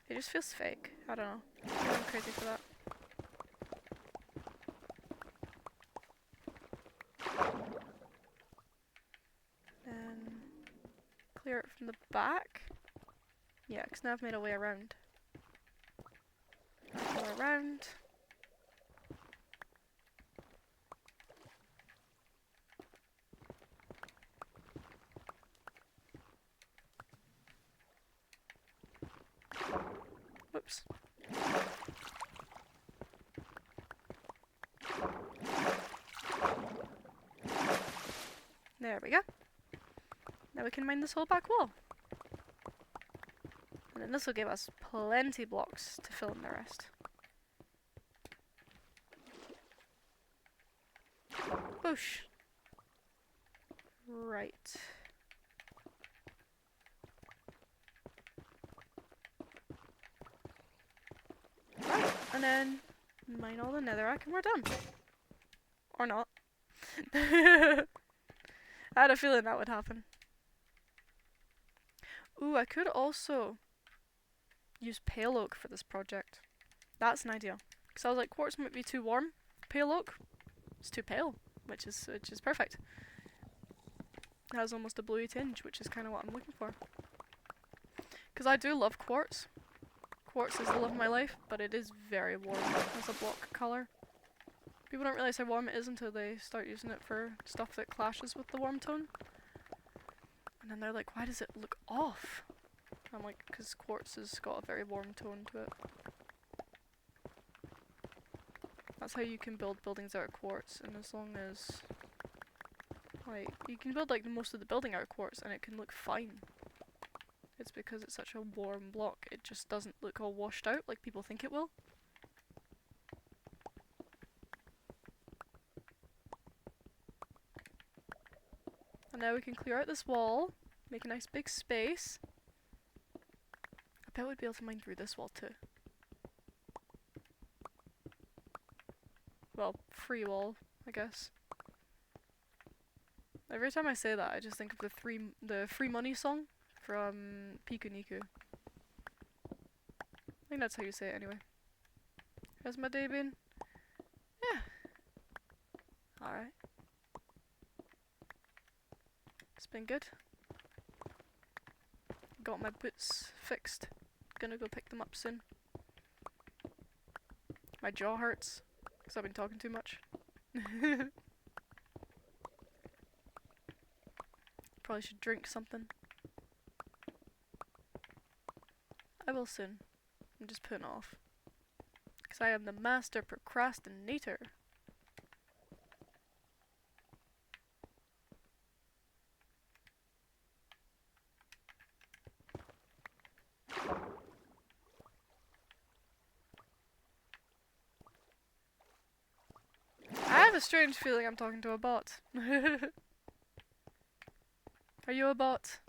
It just feels fake. I don't know. I'm crazy for that. Then clear it from the back. Yeah, because now I've made a way around. Go around. Whoops. There we go. Now we can mine this whole back wall. And then this will give us plenty blocks to fill in the rest. Boosh. Right. Right, and then mine all the netherrack and we're done. Or not. I had a feeling that would happen. Ooh, I could also use pale oak for this project. That's an idea. Because I was like, quartz might be too warm. Pale oak, it's too pale, which is perfect. It has almost a bluey tinge, which is kind of what I'm looking for. Because I do love quartz. Quartz is the love of my life, but it is very warm as a block colour. People don't realise how warm it is until they start using it for stuff that clashes with the warm tone. And then they're like, why does it look off? I'm like, because quartz has got a very warm tone to it. That's how you can build buildings out of quartz, and as long as, like, you can build like most of the building out of quartz and it can look fine. It's because it's such a warm block, it just doesn't look all washed out like people think it will. And now we can clear out this wall, make a nice big space. I bet we'd be able to mine through this wall too. Well, free wall, I guess. Every time I say that, I just think of the free money song from Piku Niku. I think that's how you say it anyway. How's my day been? Yeah. Alright. It's been good. Got my boots fixed. Gonna go pick them up soon. My jaw hurts because I've been talking too much. Probably should drink something. I will soon. I'm just putting off. Because I am the master procrastinator. I have a strange feeling I'm talking to a bot. Are you a bot?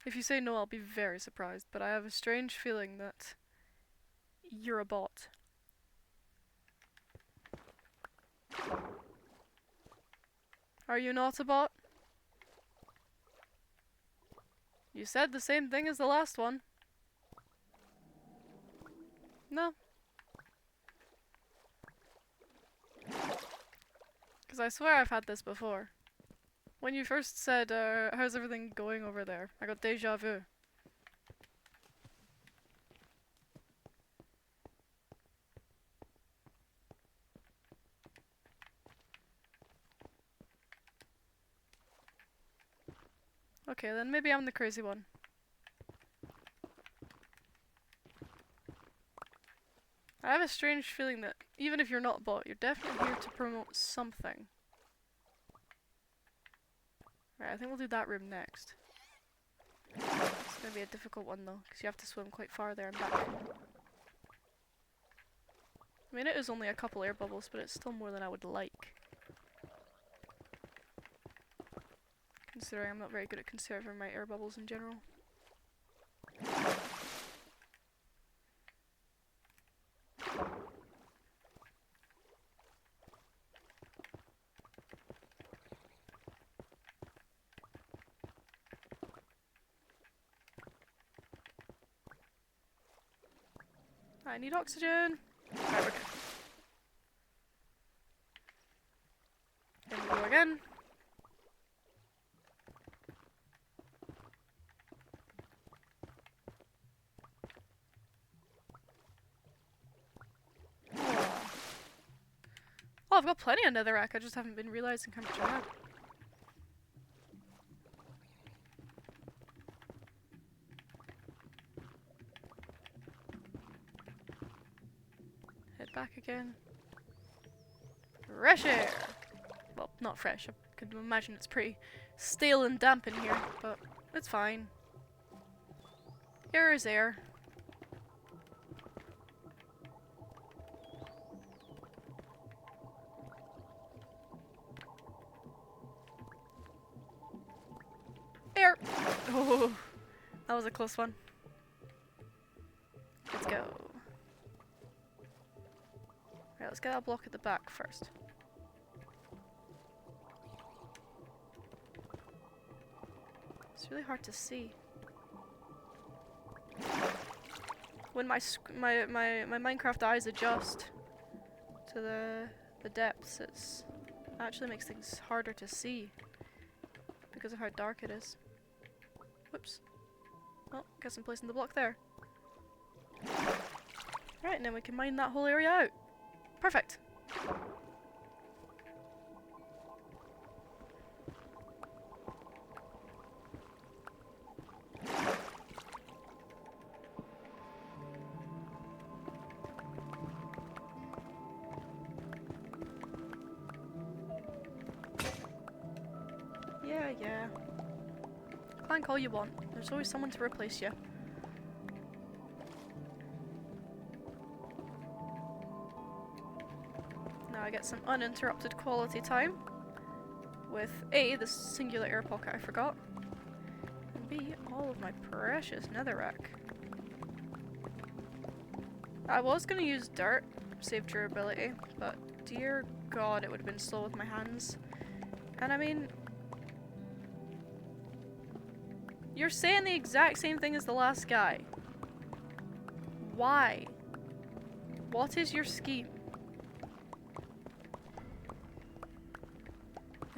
If you say no, I'll be very surprised, but I have a strange feeling that you're a bot. Are you not a bot? You said the same thing as the last one. No. Because I swear I've had this before. When you first said, how's everything going over there? I got deja vu. Okay, then maybe I'm the crazy one. I have a strange feeling that even if you're not a bot, you're definitely here to promote something. Right, I think we'll do that room next. It's gonna be a difficult one though, because you have to swim quite far there and back. I mean, it is only a couple air bubbles, but it's still more than I would like. Considering I'm not very good at conserving my air bubbles in general. I need oxygen! Right, we're good. Here we go again. Oh, I've got plenty of netherrack, I just haven't been realising how much I had. Head back again. Fresh air! Well, not fresh, I could imagine it's pretty stale and damp in here, but it's fine. Air is air. Air! Oh, that was a close one. Let's go. Right, let's get that block at the back first. It's really hard to see. When my Minecraft eyes adjust to the depths, it actually makes things harder to see because of how dark it is. Whoops. Well, guess I'm placing the block there. Right, and then we can mine that whole area out. Perfect. Yeah. Clank all you want. There's always someone to replace you. Now I get some uninterrupted quality time with A, this singular air pocket I forgot, and B, all of my precious netherrack. I was going to use dirt, save durability, but dear god it would have been slow with my hands. And I mean, you're saying the exact same thing as the last guy. Why? What is your scheme?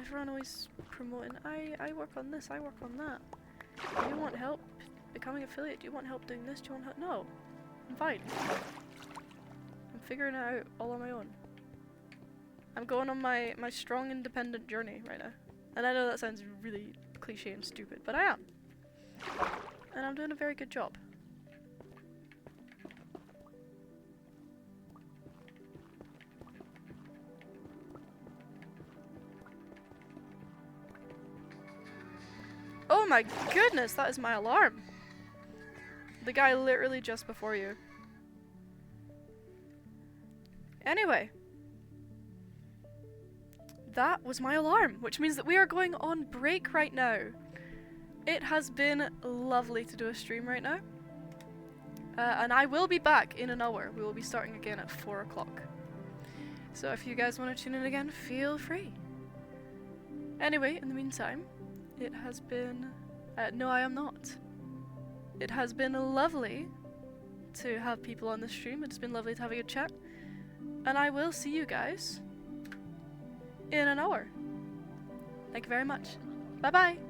Everyone always promoting, I work on this, I work on that. Do you want help becoming affiliate? Do you want help doing this? Do you want help? No. I'm fine. I'm figuring it out all on my own. I'm going on my strong independent journey right now. And I know that sounds really cliche and stupid, but I am. And I'm doing a very good job. Oh my goodness, that is my alarm. The guy literally just before you. Anyway. That was my alarm, which means that we are going on break right now. It has been lovely to do a stream right now. And I will be back in an hour. We will be starting again at 4 o'clock. So if you guys want to tune in again, feel free. Anyway, in the meantime, it has been... no, I am not. It has been lovely to have people on the stream. It's been lovely to have a good chat. And I will see you guys in an hour. Thank you very much. Bye bye.